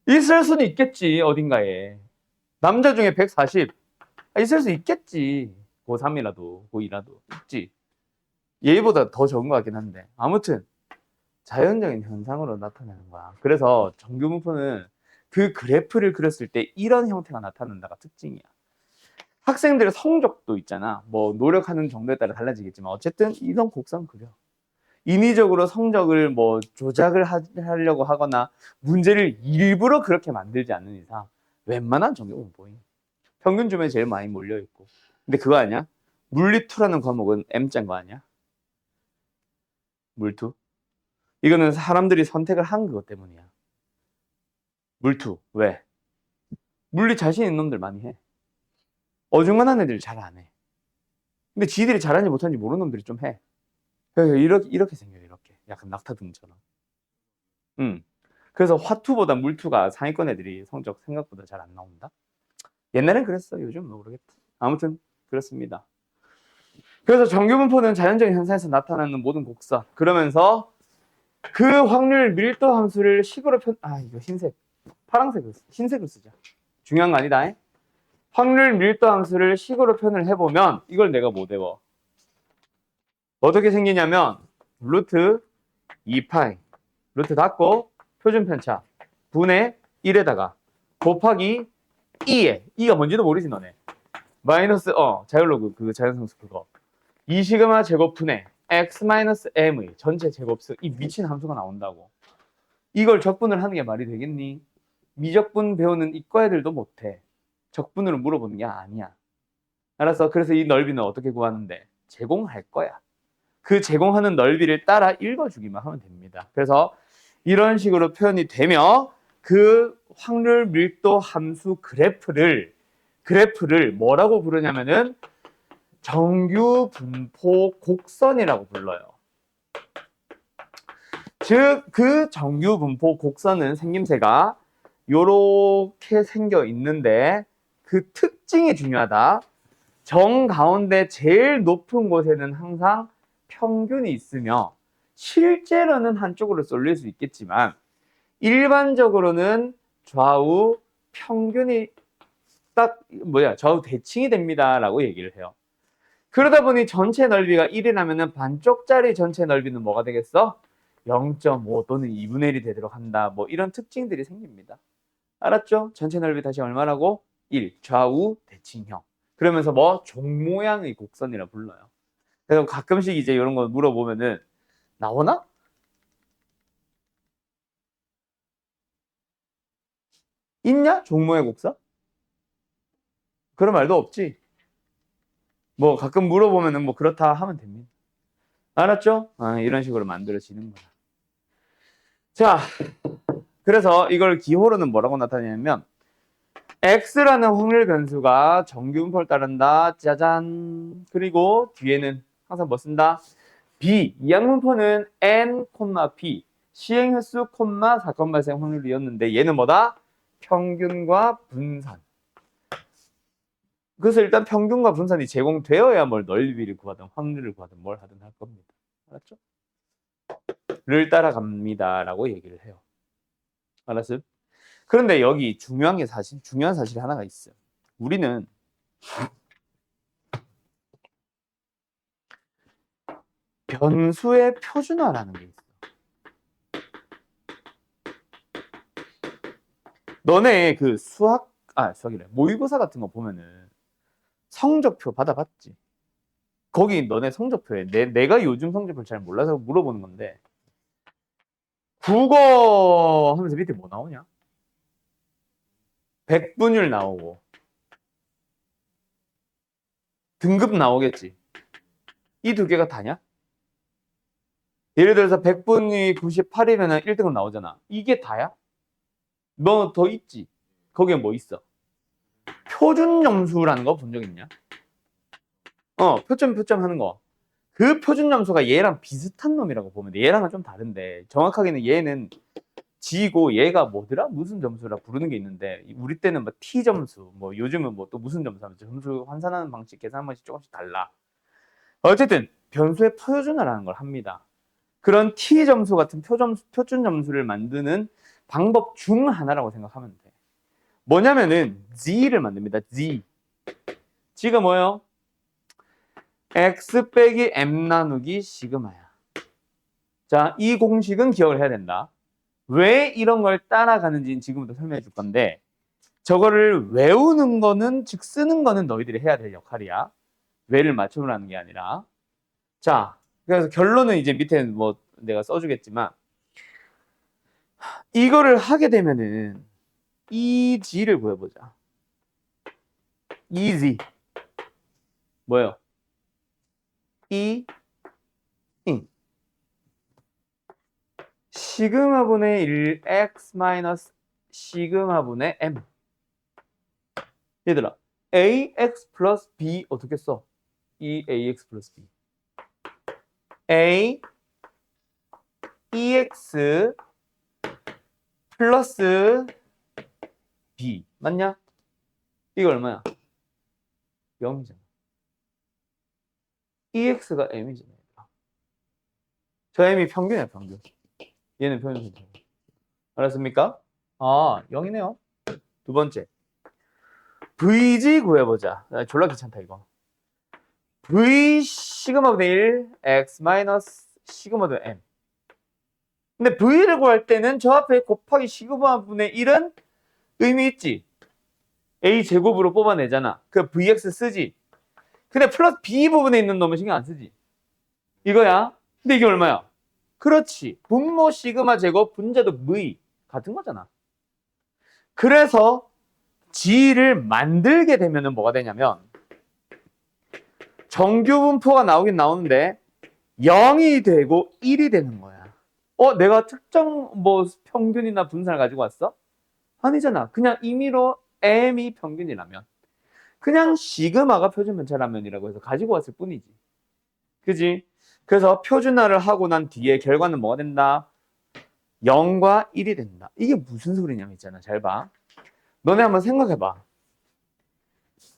있을 수는 있겠지, 어딘가에. 남자 중에 140. 있을 수 있겠지. 고3이라도, 고2라도. 있지. 얘보다 더 적은 것 같긴 한데. 아무튼, 자연적인 현상으로 나타나는 거야. 그래서 정규분포는 그 그래프를 그렸을 때 이런 형태가 나타난다가 특징이야. 학생들의 성적도 있잖아. 뭐 노력하는 정도에 따라 달라지겠지만 어쨌든 이런 곡선 그려. 인위적으로 성적을 뭐 조작을 하려고 하거나 문제를 일부러 그렇게 만들지 않는 이상 웬만한 정규분포인 평균 주변에 제일 많이 몰려있고. 근데 그거 아니야? 물리2라는 과목은 M자인 거 아니야? 물2. 이거는 사람들이 선택을 한 그것 때문이야. 물2. 왜? 물리 자신 있는 놈들 많이 해. 어중간한 애들 잘 안 해. 근데 지들이 잘하는지 못하는지 모르는 놈들이 좀 해. 이렇게 생겨요, 이렇게. 약간 낙타등처럼. 그래서 화투보다 물투가 상위권 애들이 성적 생각보다 잘 안 나온다? 옛날엔 그랬어. 요즘은 모르겠다. 아무튼 그렇습니다. 그래서 정규분포는 자연적인 현상에서 나타나는 모든 곡선. 그러면서 그 확률 밀도 함수를 식으로 이거 흰색. 파란색을, 흰색을 쓰자. 중요한 거 아니다. 확률 밀도 함수를 식으로 표현을 해보면 이걸 내가 못 외워. 어떻게 생기냐면 루트 2파이 루트 닫고 표준 편차 분의 1에다가 곱하기 2에 2가 뭔지도 모르지 너네. 마이너스 자율로그 그 자연상수 그거 2시그마 제곱 분의 x 마이너스 m의 전체 제곱수 이 미친 함수가 나온다고. 이걸 적분을 하는 게 말이 되겠니? 미적분 배우는 이과 애들도 못해. 적분으로 물어보는 게 아니야. 알았어? 그래서 이 넓이는 어떻게 구하는데? 제공할 거야. 그 제공하는 넓이를 따라 읽어주기만 하면 됩니다. 그래서 이런 식으로 표현이 되며 그 확률 밀도 함수 그래프를 뭐라고 부르냐면은 정규 분포 곡선이라고 불러요. 즉 그 정규 분포 곡선은 생김새가 요렇게 생겨 있는데 그 특징이 중요하다. 정 가운데 제일 높은 곳에는 항상 평균이 있으며 실제로는 한쪽으로 쏠릴 수 있겠지만 일반적으로는 좌우 평균이 좌우 대칭이 됩니다 라고 얘기를 해요. 그러다 보니 전체 넓이가 1이라면 반쪽짜리 전체 넓이는 뭐가 되겠어? 0.5 또는 2분의 1이 되도록 한다. 뭐 이런 특징들이 생깁니다. 알았죠? 전체 넓이 다시 얼마라고? 1. 좌우 대칭형. 그러면서 뭐 종 모양의 곡선이라 불러요. 그래서 가끔씩 이제 이런 거 물어보면은 나오나? 있냐? 종 모양 곡선? 그런 말도 없지. 뭐 가끔 물어보면은 뭐 그렇다 하면 됩니다. 알았죠? 이런 식으로 만들어지는 거야. 자, 그래서 이걸 기호로는 뭐라고 나타내냐면 x라는 확률 변수가 정규분포를 따른다. 짜잔. 그리고 뒤에는 항상 뭐 쓴다? b. 이항분포는 n, p. 시행횟수, 사건 발생 확률이었는데 얘는 뭐다? 평균과 분산. 그래서 일단 평균과 분산이 제공되어야 뭘 넓이를 구하든 확률을 구하든 뭘 하든 할 겁니다. 알았죠? 를 따라갑니다 라고 얘기를 해요. 알았어요? 그런데 여기 중요한 사실이 하나가 있어요. 우리는 변수의 표준화라는 게 있어. 너네 그 수학 수학이래. 모의고사 같은 거 보면은 성적표 받아봤지. 거기 너네 성적표에 내가 요즘 성적표를 잘 몰라서 물어보는 건데 국어 하면서 밑에 뭐 나오냐? 백분율 나오고 등급 나오겠지. 이 두 개가 다냐? 예를 들어서 100분이 98이면 1등급 나오잖아. 이게 다야? 너 더 있지? 거기에 뭐 있어? 표준 점수라는 거 본 적 있냐? 표점 하는 거. 그 표준 점수가 얘랑 비슷한 놈이라고 보면 돼. 얘랑은 좀 다른데 정확하게는 얘는 G고 얘가 뭐더라? 무슨 점수라 부르는 게 있는데 우리 때는 뭐 T 점수, 뭐 요즘은 뭐 또 무슨 점수 하면서 점수 환산하는 방식, 계산하는 방식이 조금씩 달라. 어쨌든 변수의 표준화라는 걸 합니다. 그런 T 점수 같은 표준 점수를 만드는 방법 중 하나라고 생각하면 돼. 뭐냐면은 G를 만듭니다. G가 뭐예요? X 빼기 M 나누기 시그마야. 자, 이 공식은 기억을 해야 된다. 왜 이런 걸 따라가는지는 지금부터 설명해 줄 건데 저거를 외우는 거는 즉 쓰는 거는 너희들이 해야 될 역할이야. 왜를 맞추라는 게 아니라. 자, 그래서 결론은 이제 밑에 뭐 내가 써주겠지만 이거를 하게 되면은 이 G를 구해보자. easy 뭐예요? 이 시그마분의 1 x 마이너스 시그마분의 m. 얘들아, ax 플러스 b 어떻게 써? 이 ax 플러스 b. a ex 플러스 b 맞냐? 이거 얼마야? 0이잖아. ex가 m이잖아. 저 m이 평균이야, 평균. 얘는 평균. 알았습니까? 0이네요. 두 번째. VG 구해보자. 졸라 귀찮다, 이거. V 시그마분의 1 x 마이너스 시그마분의 m. 근데 V를 구할 때는 저 앞에 곱하기 시그마분의 1은 의미 있지. A 제곱으로 뽑아내잖아. 그 VX 쓰지. 근데 플러스 B 부분에 있는 놈은 신경 안 쓰지. 이거야. 근데 이게 얼마야? 그렇지. 분모 시그마 제곱 분자도 V 같은 거잖아. 그래서 G를 만들게 되면은 뭐가 되냐면 정규 분포가 나오긴 나오는데 0이 되고 1이 되는 거야. 내가 특정 뭐 평균이나 분산을 가지고 왔어? 아니잖아. 그냥 임의로 M이 평균이라면 그냥 시그마가 표준 편차라면이라고 해서 가지고 왔을 뿐이지. 그지? 그래서 표준화를 하고 난 뒤에 결과는 뭐가 된다? 0과 1이 된다. 이게 무슨 소리냐면 있잖아. 잘 봐. 너네 한번 생각해봐.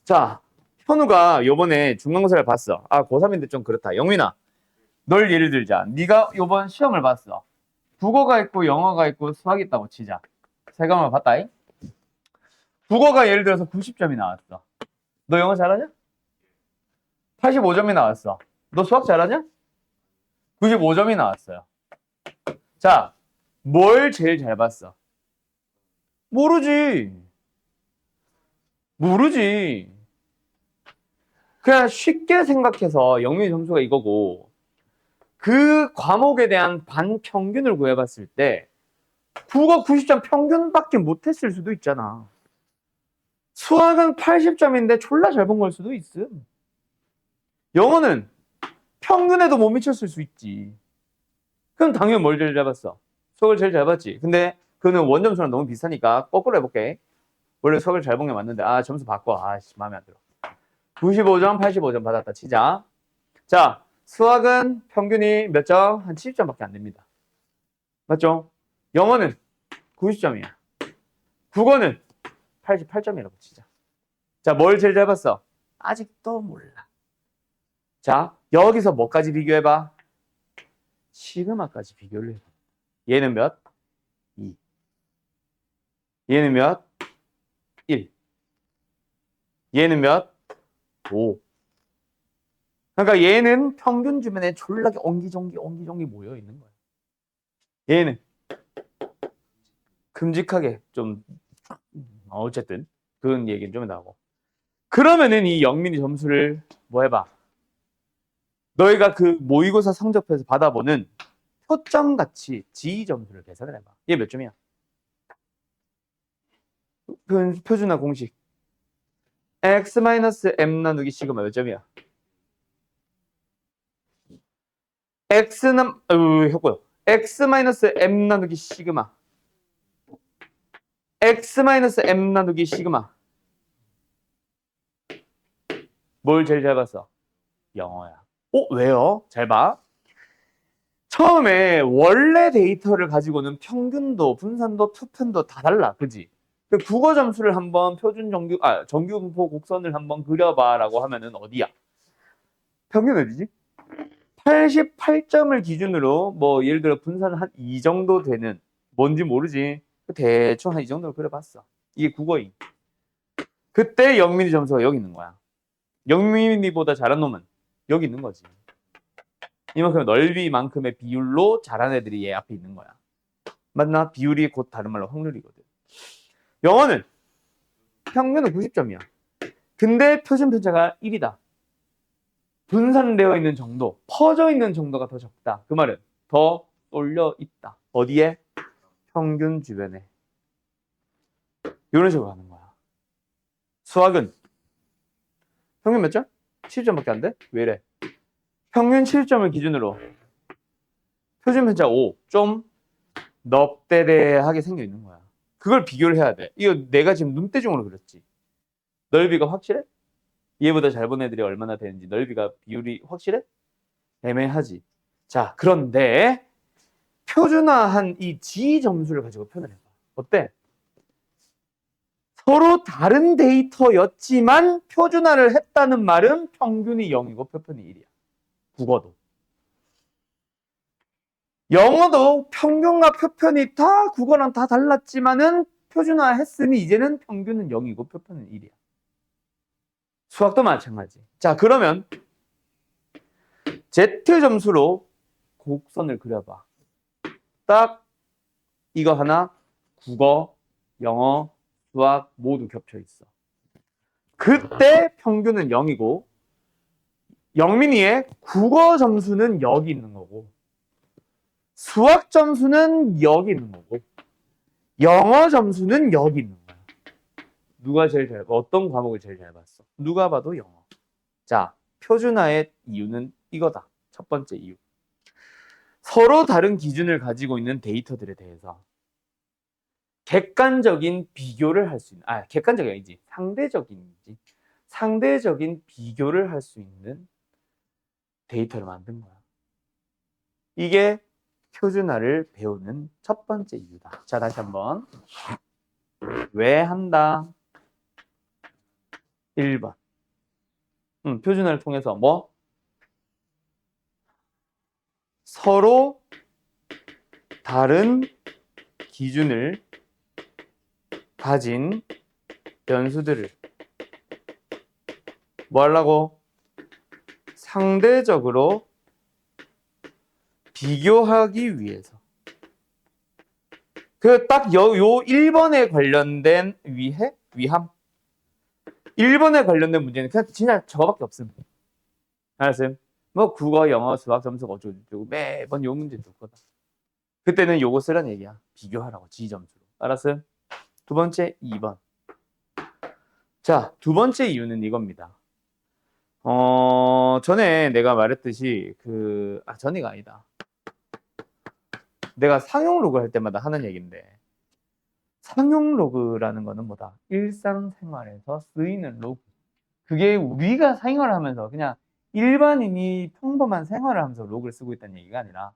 자, 현우가 요번에 중간고사를 봤어. 고3인데 좀 그렇다. 영민아, 널 예를 들자. 네가 요번 시험을 봤어. 국어가 있고 영어가 있고 수학이 있다고 치자. 세 과목을 봤다잉? 국어가 예를 들어서 90점이 나왔어. 너 영어 잘하냐? 85점이 나왔어. 너 수학 잘하냐? 95점이 나왔어요. 자, 뭘 제일 잘 봤어? 모르지. 그냥 쉽게 생각해서 영민이 점수가 이거고 그 과목에 대한 반평균을 구해봤을 때 국어 90점 평균밖에 못했을 수도 있잖아. 수학은 80점인데 졸라 잘 본 걸 수도 있음. 영어는 평균에도 못 미쳤을 수 있지. 그럼 당연히 뭘 제일 잘 봤어? 수학을 제일 잘 봤지. 근데 그거는 원점수랑 너무 비슷하니까 거꾸로 해볼게. 원래 수학을 잘 본 게 맞는데 점수 바꿔. 마음에 안 들어. 95점, 85점 받았다 치자. 자, 수학은 평균이 몇 점? 한 70점밖에 안 됩니다. 맞죠? 영어는 90점이야. 국어는 88점이라고 치자. 자, 뭘 제일 잘 봤어? 아직도 몰라. 자, 여기서 뭐까지 비교해봐? 시그마까지 비교를 해봐. 얘는 몇? 2. 얘는 몇? 1. 얘는 몇? 5. 그러니까 얘는 평균 주변에 졸라게 옹기종기 모여 있는 거야. 얘는 큼직하게 좀 어쨌든 그런 얘기는 좀 나오고. 그러면은 이 영민이 점수를 뭐 해봐. 너희가 그 모의고사 성적표에서 받아보는 표점같이 G 점수를 계산을 해봐. 얘 몇 점이야? 표준화 공식. x-m 나누기 시그마 몇 점이야? x는 했고요. x-m 나누기 시그마. x-m 나누기 시그마. 뭘 제일 잘 봤어? 영어야. 왜요? 잘 봐. 처음에 원래 데이터를 가지고는 평균도, 분산도, 표편도 다 달라. 그지? 그 국어 점수를 한번 정규 분포 곡선을 한번 그려봐라고 하면은 어디야? 평균 어디지? 88점을 기준으로 뭐 예를 들어 분산 한 이 정도 되는 뭔지 모르지. 대충 한 이 정도로 그려봤어. 이게 국어인. 그때 영민이 점수가 여기 있는 거야. 영민이보다 잘한 놈은 여기 있는 거지. 이만큼 넓이만큼의 비율로 잘한 애들이 얘 앞에 있는 거야. 맞나? 비율이 곧 다른 말로 확률이거든. 영어는 평균은 90점이야. 근데 표준 편차가 1이다. 분산되어 있는 정도, 퍼져 있는 정도가 더 적다. 그 말은 더 쏠려 있다. 어디에? 평균 주변에. 이런 식으로 가는 거야. 수학은 평균 몇 점? 7점밖에 안 돼? 왜 이래? 평균 7점을 기준으로 표준 편차 5, 좀 넙대대하게 생겨 있는 거야. 그걸 비교를 해야 돼. 이거 내가 지금 눈대중으로 그렸지. 넓이가 확실해? 얘보다 잘 본 애들이 얼마나 되는지 넓이가 비율이 확실해? 애매하지. 자, 그런데 표준화한 이 G 점수를 가지고 표현을 해봐. 어때? 서로 다른 데이터였지만 표준화를 했다는 말은 평균이 0이고 표편이 1이야. 국어도. 영어도 평균과 표편이 다 국어랑 다 달랐지만은 표준화 했으니 이제는 평균은 0이고 표편은 1이야. 수학도 마찬가지. 자, 그러면 Z 점수로 곡선을 그려봐. 딱 이거 하나 국어, 영어, 수학 모두 겹쳐 있어. 그때 평균은 0이고 영민이의 국어 점수는 여기 있는 거고 수학 점수는 여기 있는 거고 영어 점수는 여기 있는 거야. 누가 제일 잘 봐? 어떤 과목을 제일 잘 봤어? 누가 봐도 영어. 자, 표준화의 이유는 이거다. 첫 번째 이유. 서로 다른 기준을 가지고 있는 데이터들에 대해서 객관적인 비교를 할 수 있는, 객관적이 아니지. 상대적인 비교를 할 수 있는 데이터를 만든 거야. 이게 표준화를 배우는 첫 번째 이유다. 자, 다시 한번. 왜 한다? 1번. 표준화를 통해서 뭐? 서로 다른 기준을 가진 변수들을 뭐 하려고? 상대적으로 비교하기 위해서. 그 딱 요 1번에 관련된 위함. 1번에 관련된 문제는 그냥 진짜 저거밖에 없음. 알았어요? 뭐 국어, 영어, 수학 점수가 어쩌고 매번 요 문제 줄 거다. 그때는 요거 쓰란 얘기야. 비교하라고 G 점수로. 알았어요? 두 번째 2번. 자, 두 번째 이유는 이겁니다. 전에 내가 말했듯이 전에가 아니다. 내가 상용 로그 할 때마다 하는 얘기인데 상용 로그라는 거는 뭐다? 일상생활에서 쓰이는 로그. 그게 우리가 생활을 하면서 그냥 일반인이 평범한 생활을 하면서 로그를 쓰고 있다는 얘기가 아니라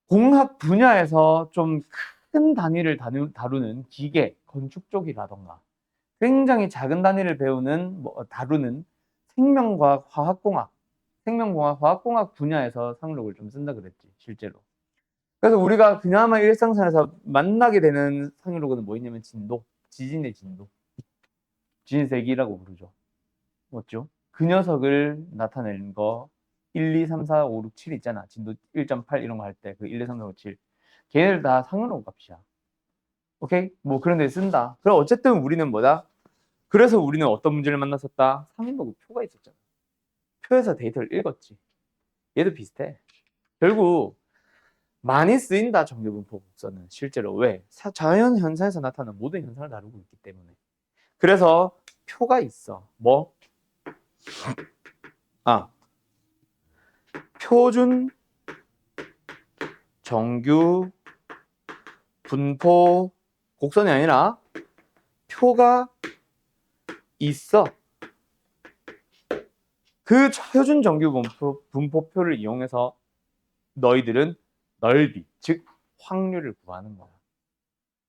공학 분야에서 좀 큰 단위를 다루는 기계, 건축 쪽이라던가 굉장히 작은 단위를 다루는 생명과학, 화학공학 분야에서 상록을 좀 쓴다 그랬지, 실제로. 그래서 우리가 그나마 일상생활에서 만나게 되는 상록은 뭐 있냐면 지진의 진도. 진세기라고 부르죠. 맞죠? 그 녀석을 나타내는 거 1, 2, 3, 4, 5, 6, 7 있잖아. 진도 1.8 이런 거 할 때 그 1, 2, 3, 4, 5, 7. 걔네들 다 상록값이야. 오케이? 뭐 그런 데 쓴다. 그럼 어쨌든 우리는 뭐다? 그래서 우리는 어떤 문제를 만났었다? 상인분포 표가 있었잖아. 표에서 데이터를 읽었지. 얘도 비슷해. 결국 많이 쓰인다, 정규분포 복선은. 실제로. 왜? 자연 현상에서 나타나는 모든 현상을 다루고 있기 때문에. 그래서 표가 있어. 뭐? 표준 정규 분포 곡선이 아니라 표가 있어. 그 표준 정규 분포표를 이용해서 너희들은 넓이, 즉 확률을 구하는 거야.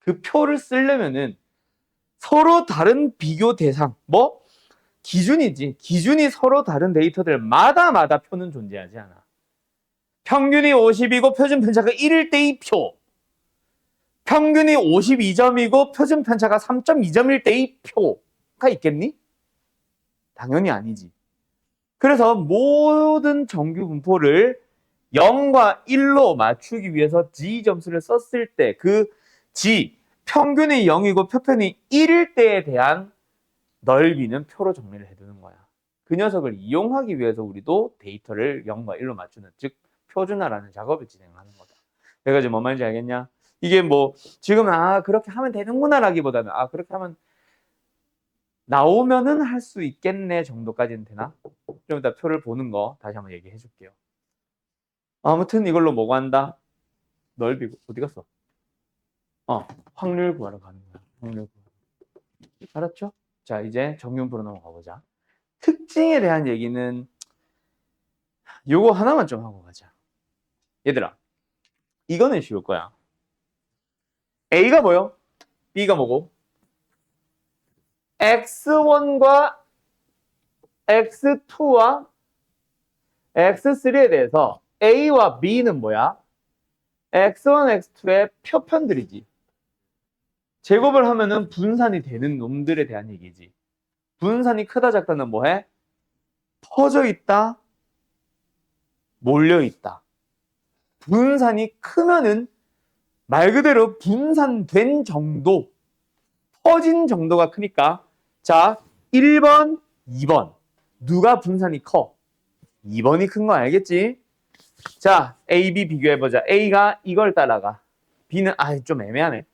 그 표를 쓰려면은 서로 다른 비교 대상, 뭐? 기준이지. 기준이 서로 다른 데이터들마다 표는 존재하지 않아. 평균이 50이고 표준 편차가 1일 때의 표. 평균이 52점이고 표준 편차가 3.2점일 때의 표가 있겠니? 당연히 아니지. 그래서 모든 정규 분포를 0과 1로 맞추기 위해서 G 점수를 썼을 때 그 G, 평균이 0이고 표편이 1일 때에 대한 넓이는 표로 정리를 해두는 거야. 그 녀석을 이용하기 위해서 우리도 데이터를 0과 1로 맞추는, 즉 표준화라는 작업을 진행하는 거다. 그래가지고 뭔 말인지 알겠냐? 이게 뭐 지금은 그렇게 하면 되는구나 라기보다는 그렇게 하면 나오면은 할 수 있겠네 정도까지는 되나? 좀 이따 표를 보는 거 다시 한번 얘기해 줄게요. 아무튼 이걸로 뭐 구한다? 넓이 어디 갔어? 확률 구하러 가는 거야. 확률 구하러. 알았죠? 자, 이제 정규분포로 넘어가 보자. 특징에 대한 얘기는 요거 하나만 좀 하고 가자. 얘들아, 이거는 쉬울 거야. A가 뭐요? B가 뭐고? X1과 X2와 X3에 대해서 A와 B는 뭐야? X1, X2의 표편들이지. 제곱을 하면은 분산이 되는 놈들에 대한 얘기지. 분산이 크다 작다는 뭐해? 퍼져 있다, 몰려 있다. 분산이 크면은 말 그대로 분산된 정도, 퍼진 정도가 크니까 자, 1번, 2번 누가 분산이 커? 2번이 큰 거 알겠지? 자, A, B 비교해보자. A가 이걸 따라가. B는 좀 애매하네.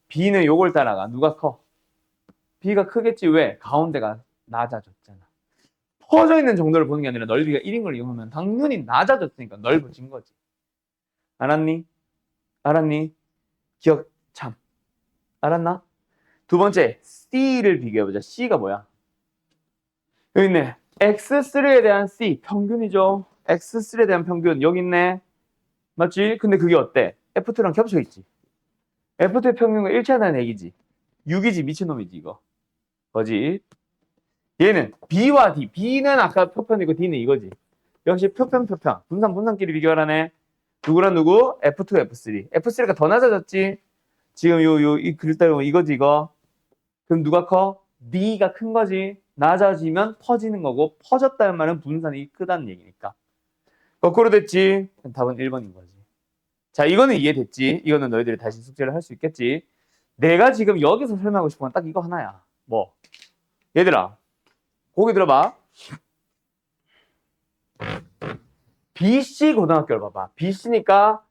B는 요걸 따라가. 누가 커? B가 크겠지. 왜? 가운데가 낮아졌잖아. 퍼져 있는 정도를 보는 게 아니라 넓이가 1인 걸 이용하면 당연히 낮아졌으니까 넓어진 거지. 알았니? 알았니? 기억 참. 알았나? 두 번째, C를 비교해보자. C가 뭐야? 여기 있네. X3에 대한 C, 평균이죠. X3에 대한 평균, 여기 있네. 맞지? 근데 그게 어때? F2랑 겹쳐있지. F2의 평균과 일치하다는 얘기지. 6이지, 미친놈이지, 이거. 거지? 얘는 B와 D. B는 아까 표편이고 D는 이거지. 역시 표편. 분산끼리 비교하라네. 누구랑 누구? F2, F3. F3가 더 낮아졌지? 지금 이 글 따르면 이거지, 이거. 그럼 누가 커? D가 큰 거지. 낮아지면 퍼지는 거고, 퍼졌다는 말은 분산이 크다는 얘기니까. 거꾸로 됐지? 답은 1번인 거지. 자, 이거는 이해됐지? 이거는 너희들이 다시 숙제를 할 수 있겠지? 내가 지금 여기서 설명하고 싶은 건 딱 이거 하나야. 뭐? 얘들아, 고기 들어봐. BC 고등학교를 봐봐. BC니까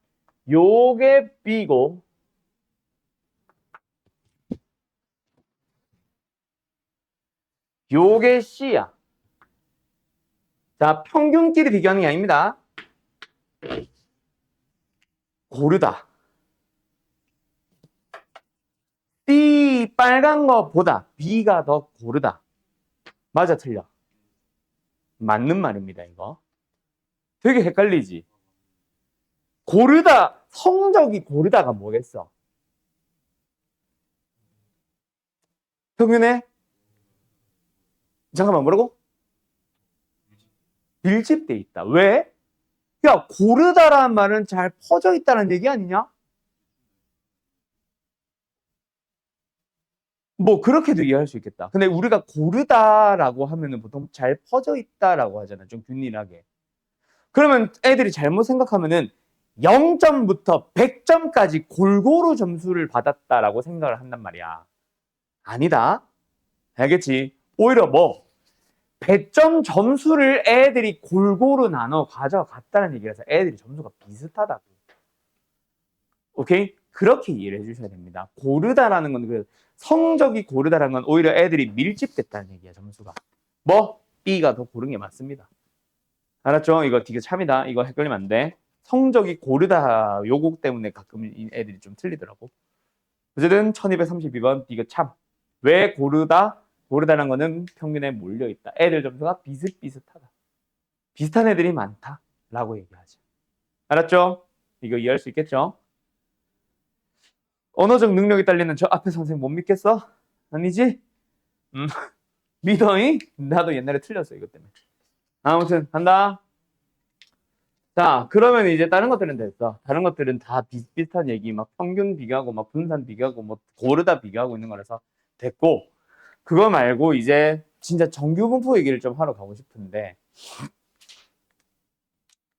요게 B고 요게 C야. 자, 평균끼리 비교하는 게 아닙니다. 고르다. C 빨간 거보다 B가 더 고르다. 맞아, 틀려? 맞는 말입니다, 이거. 되게 헷갈리지? 고르다, 성적이 고르다가 뭐겠어? 평균에? 잠깐만, 뭐라고? 밀집돼 있다. 왜? 야, 고르다라는 말은 잘 퍼져 있다는 얘기 아니냐? 뭐 그렇게도 이해할 수 있겠다. 근데 우리가 고르다라고 하면은 보통 잘 퍼져 있다라고 하잖아. 좀 균일하게. 그러면 애들이 잘못 생각하면은 0점부터 100점까지 골고루 점수를 받았다라고 생각을 한단 말이야. 아니다. 알겠지? 오히려 뭐 100점 점수를 애들이 골고루 나눠 가져갔다는 얘기라서 애들이 점수가 비슷하다고. 오케이? 그렇게 이해를 해주셔야 됩니다. 고르다라는 건 성적이 고르다라는 건 오히려 애들이 밀집됐다는 얘기야, 점수가. 뭐? B가 더 고른 게 맞습니다. 알았죠? 이거 되게 참이다. 이거 헷갈리면 안 돼. 성적이 고르다 요곡 때문에 가끔 애들이 좀 틀리더라고. 어쨌든 1232번 B가 참. 왜 고르다? 고르다는 거는 평균에 몰려있다. 애들 점수가 비슷비슷하다. 비슷한 애들이 많다. 라고 얘기하죠. 알았죠? 이거 이해할 수 있겠죠? 언어적 능력이 딸리는 저 앞에 선생님 못 믿겠어? 아니지? 믿어잉? 나도 옛날에 틀렸어, 이것 때문에. 아무튼 간다. 자, 그러면 이제 다른 것들은 됐어. 다른 것들은 다 비슷비슷한 얘기, 막 평균 비교하고, 막 분산 비교하고, 뭐 고르다 비교하고 있는 거라서 됐고, 그거 말고 이제 진짜 정규분포 얘기를 좀 하러 가고 싶은데,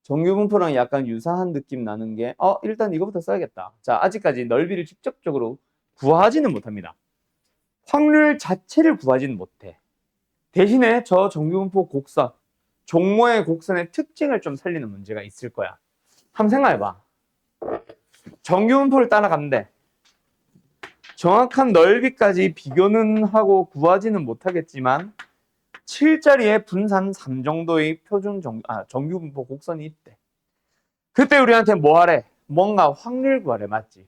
정규분포랑 약간 유사한 느낌 나는 게, 일단 이거부터 써야겠다. 자, 아직까지 넓이를 직접적으로 구하지는 못합니다. 확률 자체를 구하지는 못해. 대신에 저 정규분포 곡선, 종모의 곡선의 특징을 좀 살리는 문제가 있을 거야. 한번 생각해봐. 정규분포를 따라가는데 정확한 넓이까지 비교는 하고 구하지는 못하겠지만 7자리에 분산 3 정도의 정규분포 곡선이 있대. 그때 우리한테 뭐 하래? 뭔가 확률 구하래. 맞지?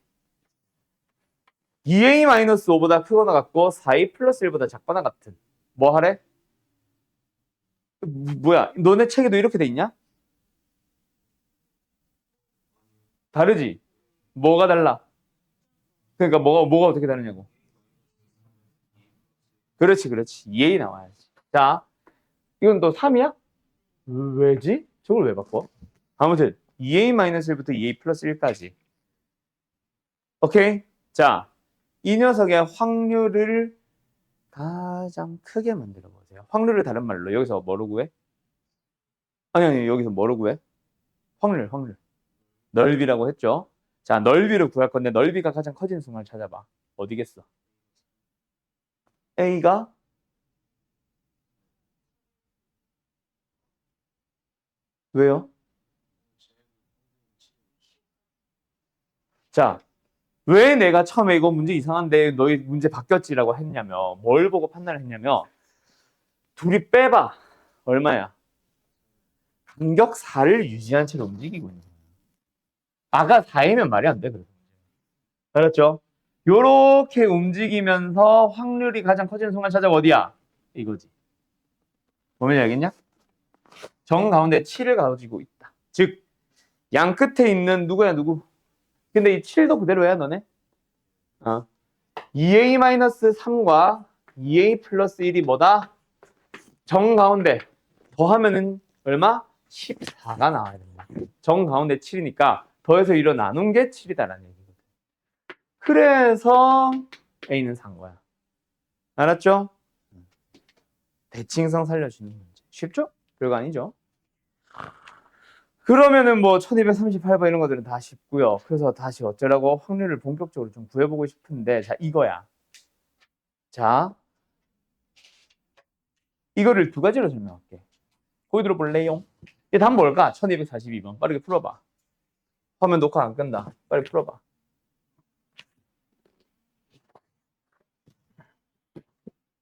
2a-5보다 크거나 같고 4a 플러스 1보다 작거나 같은 뭐 하래? 뭐야? 너네 책에도 이렇게 돼 있냐? 다르지? 뭐가 달라? 그러니까 뭐가 어떻게 다르냐고. 그렇지. 2a 나와야지. 자, 이건 또 3이야? 왜지? 저걸 왜 바꿔? 아무튼 2a-1부터 2a 플러스 1까지. 오케이? 자, 이 녀석의 확률을 가장 크게 만들어 보세요. 확률을 다른 말로 여기서 뭐로 구해? 아니 여기서 뭐로 구해? 확률. 넓이라고 했죠. 자, 넓이를 구할 건데 넓이가 가장 커진 순간을 찾아봐. 어디겠어? A가 왜요? 자, 왜 내가 처음에 이거 문제 이상한데 너희 문제 바뀌었지라고 했냐면 뭘 보고 판단을 했냐면 둘이 빼봐. 얼마야? 간격 4를 유지한 채로 움직이고 있는 거야. 아가 4이면 말이 안 돼. 그래서. 알았죠? 요렇게 움직이면서 확률이 가장 커지는 순간 찾아봐. 어디야? 이거지. 보면 알겠냐? 정 가운데 7을 가지고 있다. 즉, 양 끝에 있는 누구야, 누구? 근데 이 7도 그대로야, 너네? 2a-3과 2a 플러스 1이 뭐다? 정 가운데 더하면은 얼마? 14가 나와야 된다. 정 가운데 7이니까 더해서 1로 나눈 게 7이다라는 얘기거든. 그래서 A는 산 거야. 알았죠? 대칭성 살려주는 문제. 쉽죠? 별거 아니죠? 그러면은 뭐 1238번 이런 것들은 다 쉽고요. 그래서 다시 어쩌라고 확률을 본격적으로 좀 구해보고 싶은데 자 이거야. 자 이거를 두 가지로 설명할게. 거기 들어볼래요? 얘 답 뭘까? 1242번 빠르게 풀어봐. 화면 녹화 안 끈다. 빨리 풀어봐.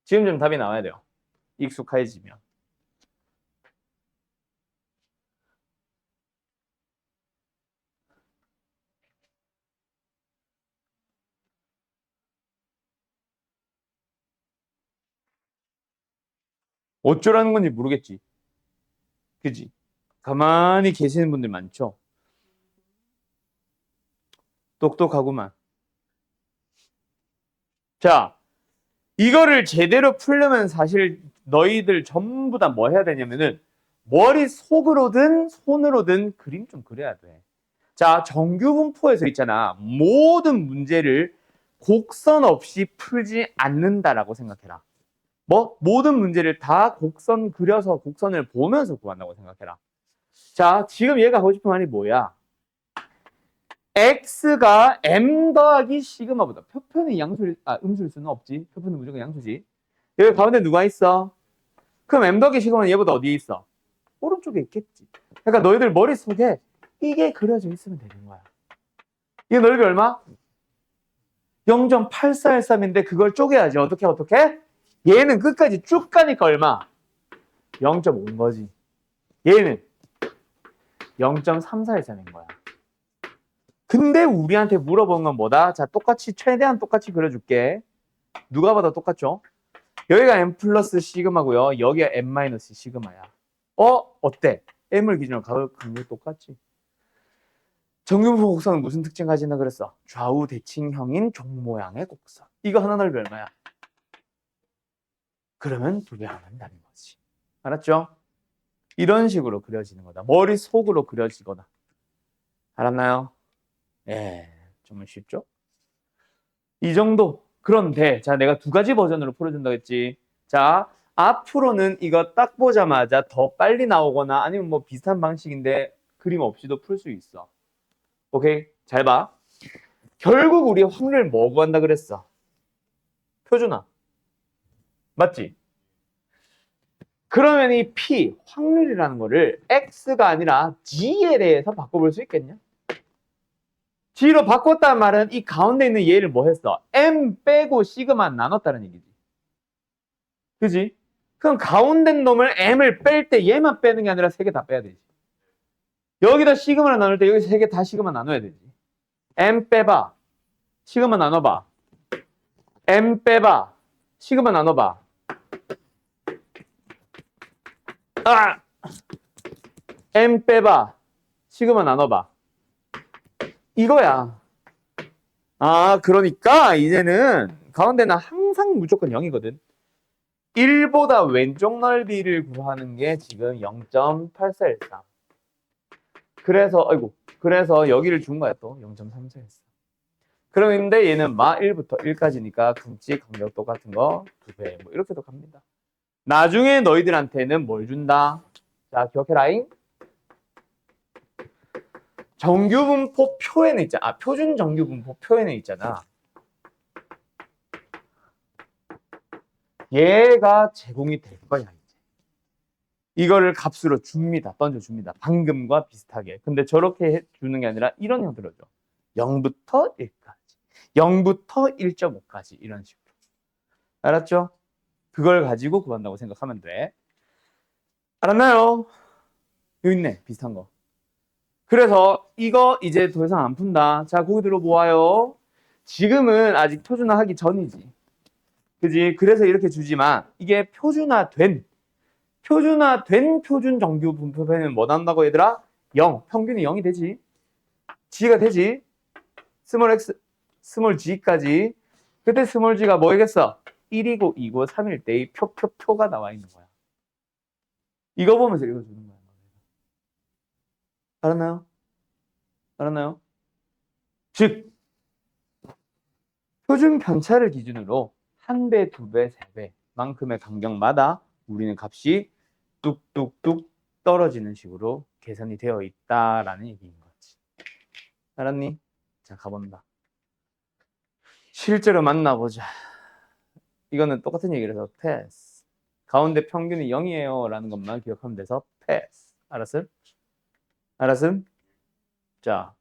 지금 좀 답이 나와야 돼요. 익숙해지면. 어쩌라는 건지 모르겠지. 그지? 가만히 계시는 분들 많죠? 똑똑하구만. 자, 이거를 제대로 풀려면 사실 너희들 전부 다 뭐 해야 되냐면은 머릿속으로든 손으로든 그림 좀 그려야 돼. 자, 정규분포에서 있잖아. 모든 문제를 곡선 없이 풀지 않는다라고 생각해라. 뭐? 모든 문제를 다 곡선 그려서 곡선을 보면서 구한다고 생각해라. 자, 지금 얘가 하고 싶은 말이 뭐야? x가 m 더하기 시그마보다 표표는 음수일 수는 없지. 표표는 무조건 양수지. 여기 가운데 누가 있어? 그럼 m 더하기 시그마는 얘보다 어디에 있어? 오른쪽에 있겠지. 그러니까 너희들 머릿속에 이게 그려져 있으면 되는 거야. 이 넓이 얼마? 0.8413인데 그걸 쪼개야지. 어떻게? 얘는 끝까지 쭉 가니까 얼마? 0.5인 거지. 얘는 0.3413인 거야. 근데 우리한테 물어본 건 뭐다? 자, 최대한 똑같이 그려줄게. 누가 봐도 똑같죠? 여기가 m 플러스 시그마고요. 여기가 m 마이너스 시그마야. 어때? m을 기준으로 가격이 똑같지. 정규분포 곡선은 무슨 특징 가진다 그랬어? 좌우 대칭형인 종 모양의 곡선. 이거 하나 넓이 얼마야? 그러면 2배 하면 되는 거지. 알았죠? 이런 식으로 그려지는 거다. 머릿속으로 그려지거나. 알았나요? 예, 정말 쉽죠? 이 정도. 그런데 자, 내가 2가지 버전으로 풀어준다고 했지. 자, 앞으로는 이거 딱 보자마자 더 빨리 나오거나 아니면 뭐 비슷한 방식인데 그림 없이도 풀 수 있어. 오케이? 잘 봐. 결국 우리 확률 뭐 구한다 그랬어? 표준화. 맞지? 그러면 이 P, 확률이라는 거를 X가 아니라 G에 대해서 바꿔볼 수 있겠냐? G로 바꿨단 말은 이 가운데 있는 얘를 뭐 했어? M 빼고 시그마 나눴다는 얘기지. 그지? 그럼 가운데 놈을 M을 뺄 때 얘만 빼는 게 아니라 3개 다 빼야 되지. 여기다 시그마를 나눌 때 여기 3개 다 시그마 나눠야 되지. M 빼봐. 시그마 나눠봐. M 빼봐. 시그마 나눠봐. M 빼봐. 시그마 나눠봐. 이거야. 그러니까 이제는 가운데는 항상 무조건 0이거든. 1보다 왼쪽 넓이를 구하는 게 지금 0.8413. 그래서 여기를 준 거야 또 0.3413. 그런데 얘는 마 1부터 1까지니까 궁치 간격 똑같은 거 2배 뭐 이렇게도 갑니다. 나중에 너희들한테는 뭘 준다? 자, 기억해라잉. 정규분포 표에는 있잖아. 표준 정규분포 표에는 있잖아. 얘가 제공이 될 거야, 이제. 이거를 값으로 줍니다. 던져줍니다. 방금과 비슷하게. 근데 저렇게 주는 게 아니라 이런 형태로 줘. 0부터 1까지. 0부터 1.5까지. 이런 식으로. 알았죠? 그걸 가지고 구한다고 생각하면 돼. 알았나요? 여기 있네. 비슷한 거. 그래서 이거 이제 더 이상 안 푼다. 자, 거기 들어보아요. 지금은 아직 표준화하기 전이지. 그지? 그래서 이렇게 주지만 이게 표준화된 표준 정규 분포표는 뭐 난다고 얘들아? 0. 평균이 0이 되지. G가 되지. 스몰 x, 스몰 g까지. 그때 스몰 g가 뭐겠어? 1이고 2고 3일 때의 표가 나와 있는 거야. 이거 보면서 읽어주는 거야. 알았나요? 알았나요? 즉, 표준 편차를 기준으로 1배, 2배, 3배 만큼의 간격마다 우리는 값이 뚝뚝뚝 떨어지는 식으로 계산이 되어 있다라는 얘기인 거지. 알았니? 자, 가본다. 실제로 만나보자. 이거는 똑같은 얘기를 해서 패스. 가운데 평균이 0이에요 라는 것만 기억하면 돼서 패스. 알았음? 알았음? 자,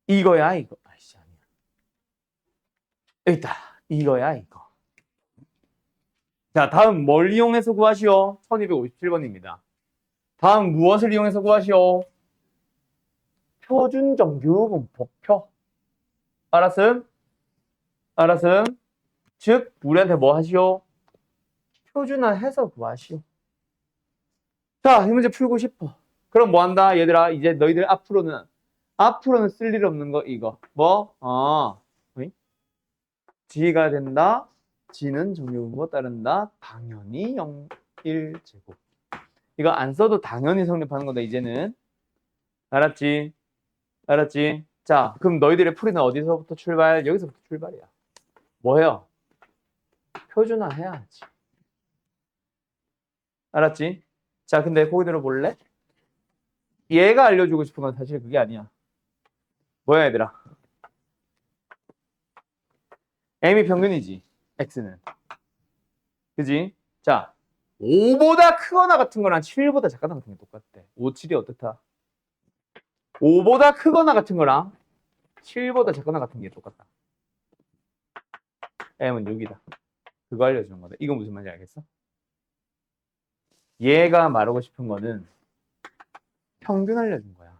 이거야 이거. 아이씨, 아니야. 여기 있다. 이거야 이거. 자, 다음 뭘 이용해서 구하시오? 1257번입니다. 다음 무엇을 이용해서 구하시오? 표준 정규 분포표. 알았음? 알았음? 즉, 우리한테 뭐 하시오? 표준화해서 구하시오. 자, 이 문제 풀고 싶어. 그럼 뭐 한다? 얘들아, 이제 너희들 앞으로는 쓸 일 없는 거 이거. 뭐? G가 된다. G는 정규분포 따른다. 당연히 0, 1 제곱. 이거 안 써도 당연히 성립하는 거다, 이제는. 알았지? 알았지? 자, 그럼 너희들의 풀이는 어디서부터 출발? 여기서부터 출발이야. 뭐예요? 표준화 해야지. 알았지? 자, 근데 거기 들어볼래? 얘가 알려주고 싶은 건 사실 그게 아니야. 뭐야 얘들아? m이 평균이지. x는. 그지? 자, 5보다 크거나 같은 거랑 7보다 작거나 같은 게 똑같대. 5, 7이 어떻다? 5보다 크거나 같은 거랑 7보다 작거나 같은 게 똑같다. m은 6이다. 그거 알려주는 거다. 이거 무슨 말인지 알겠어? 얘가 말하고 싶은 거는 평균 알려준 거야.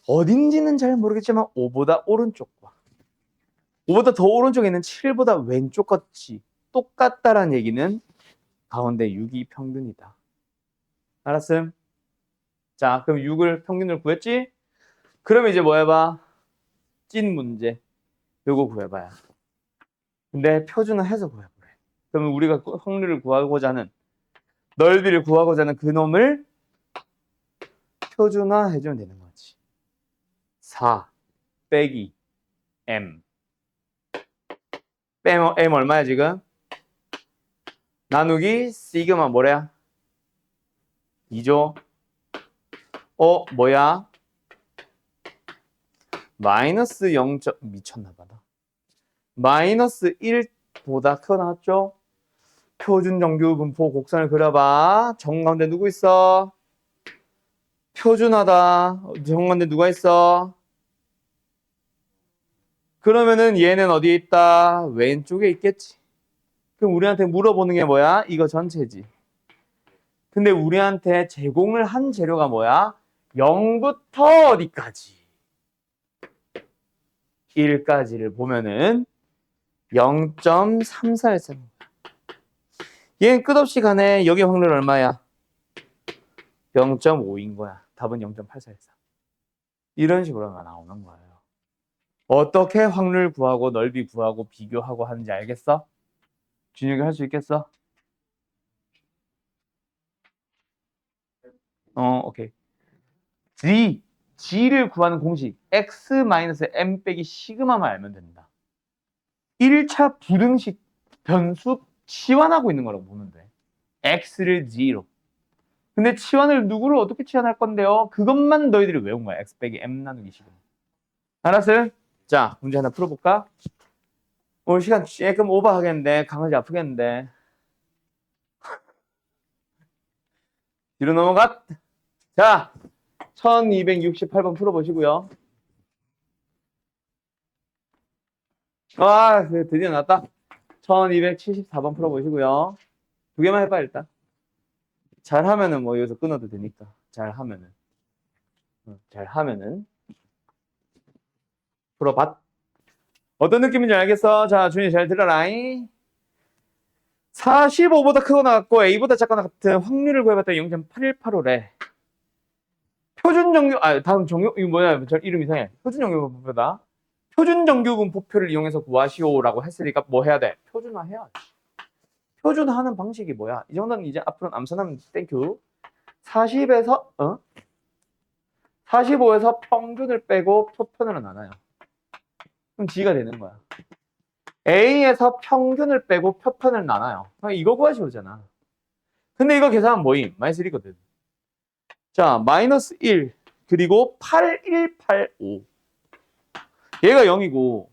어딘지는 잘 모르겠지만 5보다 오른쪽과 5보다 더 오른쪽에 있는 7보다 왼쪽 같이 똑같다라는 얘기는 가운데 6이 평균이다. 알았음? 자, 그럼 6을 평균을 구했지? 그럼 이제 뭐 해봐? 찐 문제. 요거 구해봐야. 근데 표준화해서 구해보래. 그러면 우리가 확률을 구하고자 하는 넓이를 구하고자 하는 그놈을 표준화해주면 되는 거지. 4 빼기 m. 빼면 m 얼마야 지금? 나누기 시그마 뭐래야? 2죠. 뭐야? 마이너스 0. 미쳤나봐. 마이너스 1보다 크거 나왔죠? 표준 정규 분포 곡선을 그려봐. 정가운데 누구 있어? 표준하다. 정가운데 누가 있어? 그러면은 얘는 어디에 있다? 왼쪽에 있겠지. 그럼 우리한테 물어보는 게 뭐야? 이거 전체지. 근데 우리한테 제공을 한 재료가 뭐야? 0부터 어디까지? 1까지를 보면은 0.3413. 얘는 끝없이 가네. 여기 확률 얼마야? 0.5인 거야. 답은 0.8414. 이런 식으로 나오는 거예요. 어떻게 확률 구하고 넓이 구하고 비교하고 하는지 알겠어? 준혁이 할 수 있겠어? 오케이. G를 구하는 공식 x-m 빼기 시그마만 알면 된다. 1차 부등식 변수 치환하고 있는 거라고 보면 돼. x를 g로. 근데 치환을 누구를 어떻게 치환할 건데요? 그것만 너희들이 외운 거야. x 빼기 m 나누기 시그마. 알았어요? 자, 문제 하나 풀어볼까? 오늘 시간 조금 오버하겠는데 강아지 아프겠는데 뒤로 넘어갔. 자, 1268번 풀어보시고요. 드디어 나왔다. 1274번 풀어보시고요. 두 개만 해봐 일단. 잘하면은 뭐 여기서 끊어도 되니까. 잘하면은 풀어봤. 어떤 느낌인지 알겠어? 자, 준이 잘 들어라잉. 45보다 크거나 같고 A보다 작거나 같은 확률을 구해봤더니 0.8185래. 표준 정규, 다음 정규, 이거 뭐야, 이름 이상해. 표준 정규 분포다. 표준 정규 분포표를 이용해서 구하시오라고 했으니까 뭐 해야 돼? 표준화 해야지. 표준화하는 방식이 뭐야? 이 정도는 이제 앞으로는 암산하면 땡큐. 45에서 평균을 빼고 표편으로 나눠요. 그럼 G가 되는 거야. A에서 평균을 빼고 표편을 나눠요. 이거 구하시오잖아. 근데 이거 계산하면 뭐임? 마이너스 1이거든. 자, 마이너스 1 그리고 8185. 얘가 0이고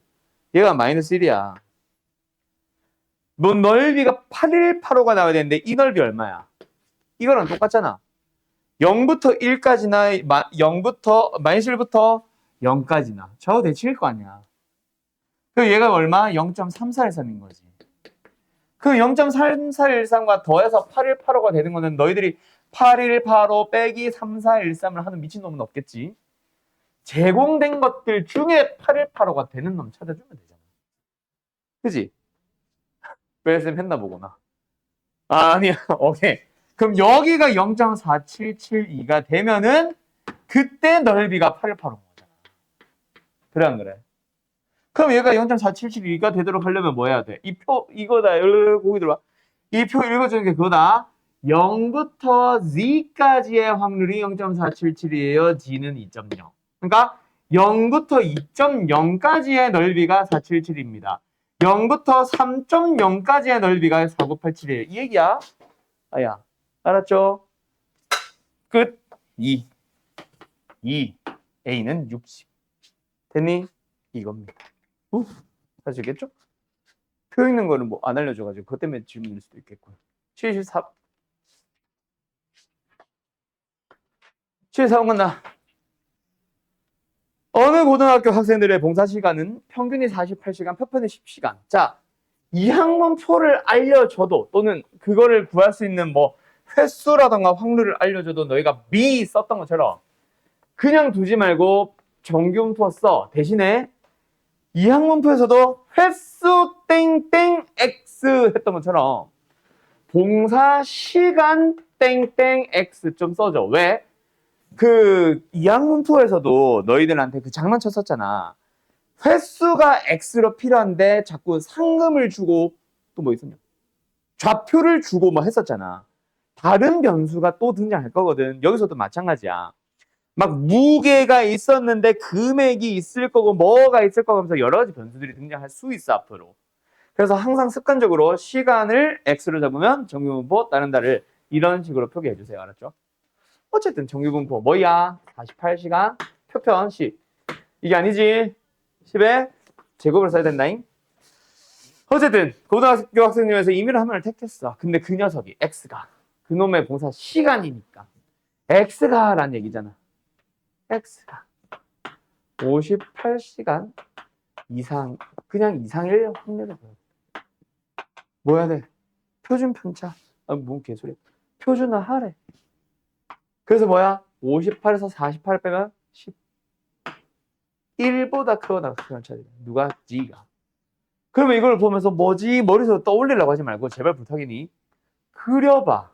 얘가 마이너스 1이야. 뭐 넓이가 8185가 나와야 되는데 이 넓이 얼마야? 이거랑 똑같잖아. 0부터 1까지나 0부터 마이너스 1부터 0까지나 좌우 대칭일 거 아니야. 그럼 얘가 얼마? 0.3413인 거지. 그럼 0.3413과 더해서 8185가 되는 거는 너희들이 8185 빼기 3413을 하는 미친놈은 없겠지. 제공된 것들 중에 8185가 되는 놈 찾아주면 되잖아. 그지? 뺄셈 했나 보구나. 아니야. 오케이. 그럼 여기가 0.4772가 되면은 그때 넓이가 8185인 거잖아. 그래 안 그래? 그럼 얘가 0.4772가 되도록 하려면 뭐 해야 돼? 이 표 이거다. 거기 들어와. 이 표 읽어주는 게 그거다. 0부터 z까지의 확률이 0.477이에요. g는 2.0. 그러니까 0부터 2.0까지의 넓이가 477입니다. 0부터 3.0까지의 넓이가 4987이에요. 이 얘기야. 아야. 알았죠? 끝. 2. A는 60. 됐니? 이겁니다. 사실겠죠? 표 있는 거는 뭐 안 알려줘가지고 그것 때문에 질문일 수도 있겠고요. 74. 74번 간다. 어느 고등학교 학생들의 봉사 시간은 평균이 48시간, 표편이 10시간. 자, 이 학문표를 알려줘도 또는 그거를 구할 수 있는 뭐 횟수라던가 확률을 알려줘도 너희가 미 썼던 것처럼 그냥 두지 말고 정규문표 써. 대신에 이 학문표에서도 횟수 땡땡 x 했던 것처럼 봉사 시간 땡땡 x 좀 써줘. 왜? 그 이학문표에서도 너희들한테 그 장난 쳤었잖아. 횟수가 x로 필요한데 자꾸 상금을 주고 또 뭐 있었냐? 좌표를 주고 뭐 했었잖아. 다른 변수가 또 등장할 거거든. 여기서도 마찬가지야. 막 무게가 있었는데 금액이 있을 거고 뭐가 있을 거고 하면서 여러 가지 변수들이 등장할 수 있어 앞으로. 그래서 항상 습관적으로 시간을 x로 잡으면 정규분포 다른 달을 이런 식으로 표기해 주세요. 알았죠? 어쨌든 정규분포 뭐야? 48시간 표편 10. 이게 아니지. 10에 제곱을 써야 된다잉. 어쨌든 고등학교 학생 중에서 임의로 한 명을 택했어. 근데 그 녀석이 x가 그놈의 봉사 시간이니까 x가 라는 얘기잖아. x가 58시간 이상 그냥 이상일 확률을 뭐 해야 돼? 표준 편차. 뭔 개소리야. 표준화하래. 그래서 뭐야? 58에서 48 빼면 10. 1보다 크거나 크면 차이. 누가? G가. 그러면 이걸 보면서 뭐지? 머릿속에 떠올리려고 하지 말고 제발 부탁이니 그려봐.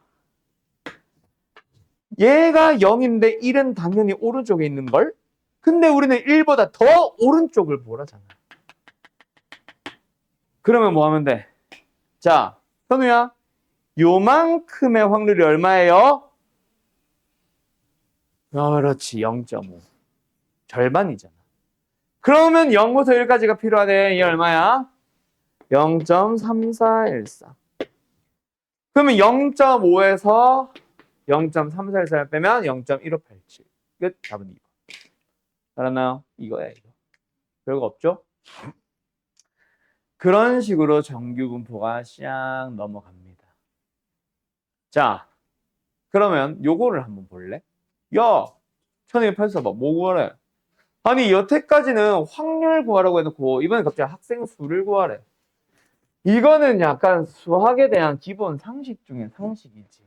얘가 0인데 1은 당연히 오른쪽에 있는 걸? 근데 우리는 1보다 더 오른쪽을 보라잖아. 그러면 뭐 하면 돼? 자, 현우야. 요만큼의 확률이 얼마예요? 그렇지, 0.5. 절반이잖아. 그러면 0부터 1까지가 필요하네. 이게 얼마야? 0.3414. 그러면 0.5에서 0.3414를 빼면 0.1587. 끝. 답은 2번. 알았나요? 이거야, 이거. 별거 없죠? 그런 식으로 정규분포가 샥 넘어갑니다. 자, 그러면 요거를 한번 볼래? 야, 1284봐. 뭐 구하래? 아니, 여태까지는 확률 구하라고 해놓고 이번에 갑자기 학생 수를 구하래. 이거는 약간 수학에 대한 기본 상식 중에 상식이지.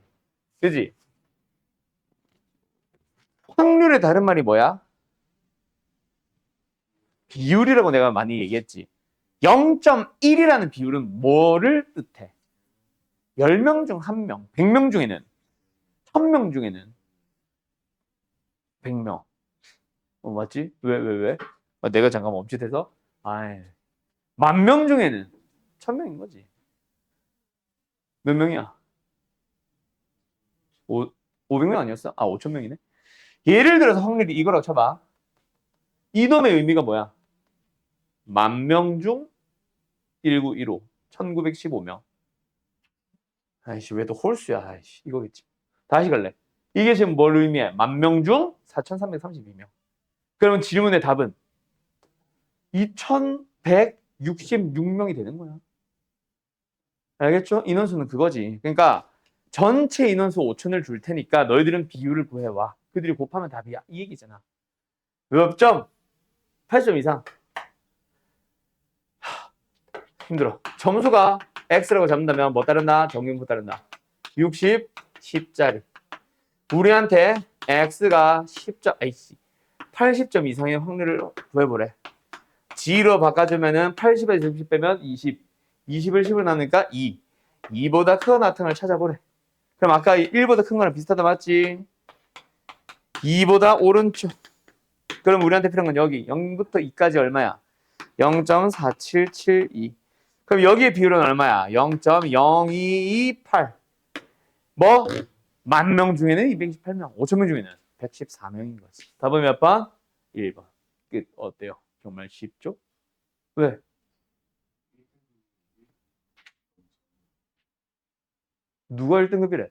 그지? 확률의 다른 말이 뭐야? 비율이라고 내가 많이 얘기했지. 0.1이라는 비율은 뭐를 뜻해? 10명 중 1명, 100명 중에는, 1000명 중에는 100명. 맞지? 왜? 내가 잠깐 멈칫해서? 아이, 10,000명 중에는 1000명인 거지. 몇 명이야? 500명 아니었어? 5000명이네? 예를 들어서 확률이 이거라고 쳐봐. 이놈의 의미가 뭐야? 10,000명 중 1915, 1915명. 아이씨, 왜 또 홀수야? 아이씨, 이거겠지. 다시 갈래. 이게 지금 뭘 의미해? 10,000명 중 4,332명. 그러면 질문의 답은 2,166명이 되는 거야. 알겠죠? 인원수는 그거지. 그러니까 전체 인원수 5,000을 줄 테니까 너희들은 비율을 구해와. 그들이 곱하면 답이야. 이 얘기잖아. 몇 점? 8점 이상. 힘들어. 점수가 X라고 잡는다면 뭐 따른다? 정규분포 따른다. 60, 10짜리. 우리한테 X가 10점, 아이씨, 80점 이상의 확률을 구해보래. G로 바꿔주면은 80에서 10 빼면 20. 20을 10으로 나누니까 2. 2보다 크거나 같은 걸 찾아보래. 그럼 아까 1보다 큰 거랑 비슷하다 맞지? 2보다 오른쪽. 그럼 우리한테 필요한 건 여기 0부터 2까지 얼마야? 0.4772. 그럼 여기의 비율은 얼마야? 0.0228. 뭐? 10,000명 중에는 228명, 5,000명 중에는 114명인 거지. 답은 몇 번? 1번. 끝. 어때요? 정말 쉽죠? 왜? 누가 1등급이래?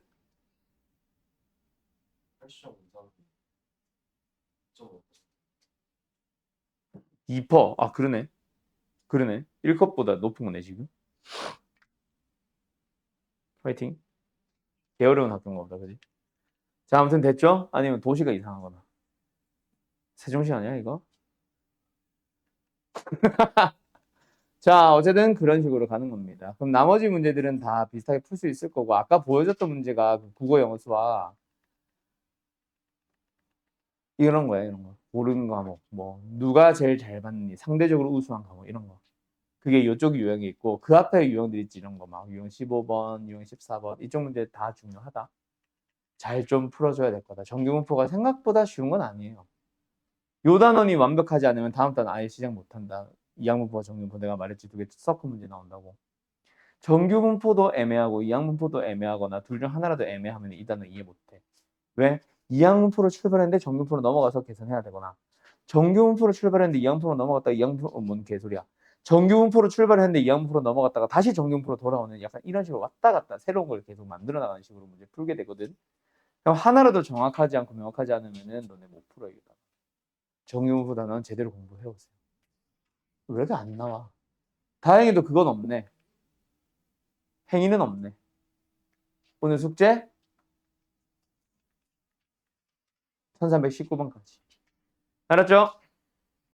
2%. 아, 그러네. 그러네. 1컵보다 높은 거네, 지금. 파이팅. 개 어려운 학교인가 보다, 그지? 자, 아무튼 됐죠? 아니면 도시가 이상하거나. 세종시 아니야, 이거? 자, 어쨌든 그런 식으로 가는 겁니다. 그럼 나머지 문제들은 다 비슷하게 풀 수 있을 거고, 아까 보여줬던 문제가 그 국어, 영어, 수학, 이런 거야, 이런 거. 고르는 과목, 뭐, 누가 제일 잘 받니, 상대적으로 우수한 과목, 이런 거. 그게 이쪽 유형이 있고, 그 앞에 유형들이 있지, 이런 거 막, 유형 15번, 유형 14번, 이쪽 문제 다 중요하다. 잘 좀 풀어줘야 될 거다. 정규문포가 생각보다 쉬운 건 아니에요. 요 단원이 완벽하지 않으면 다음 단원 아예 시작 못한다. 이항문포와 정규문포 내가 말했지, 두 개 서크 문제 나온다고. 정규문포도 애매하고 이항문포도 애매하거나 둘 중 하나라도 애매하면 이 단원 이해 못해. 왜? 이항문포로 출발했는데 정규문포로 넘어가서 계산해야 되거나, 정규문포로 출발했는데 이항문포로 넘어갔다가 이항문포, 뭔 개소리야. 정규문포로 출발했는데 이항문포로 넘어갔다가 다시 정규문포로 돌아오는 약간 이런 식으로 왔다 갔다 새로운 걸 계속 만들어 나가는 식으로 문제 풀게 되거든. 그럼 하나라도 정확하지 않고 명확하지 않으면은 너네 못 풀어, 이거. 정규문포 단원 제대로 공부해오세요. 왜 이렇게 안 나와? 다행히도 그건 없네. 행위는 없네. 오늘 숙제 1319번까지. 알았죠?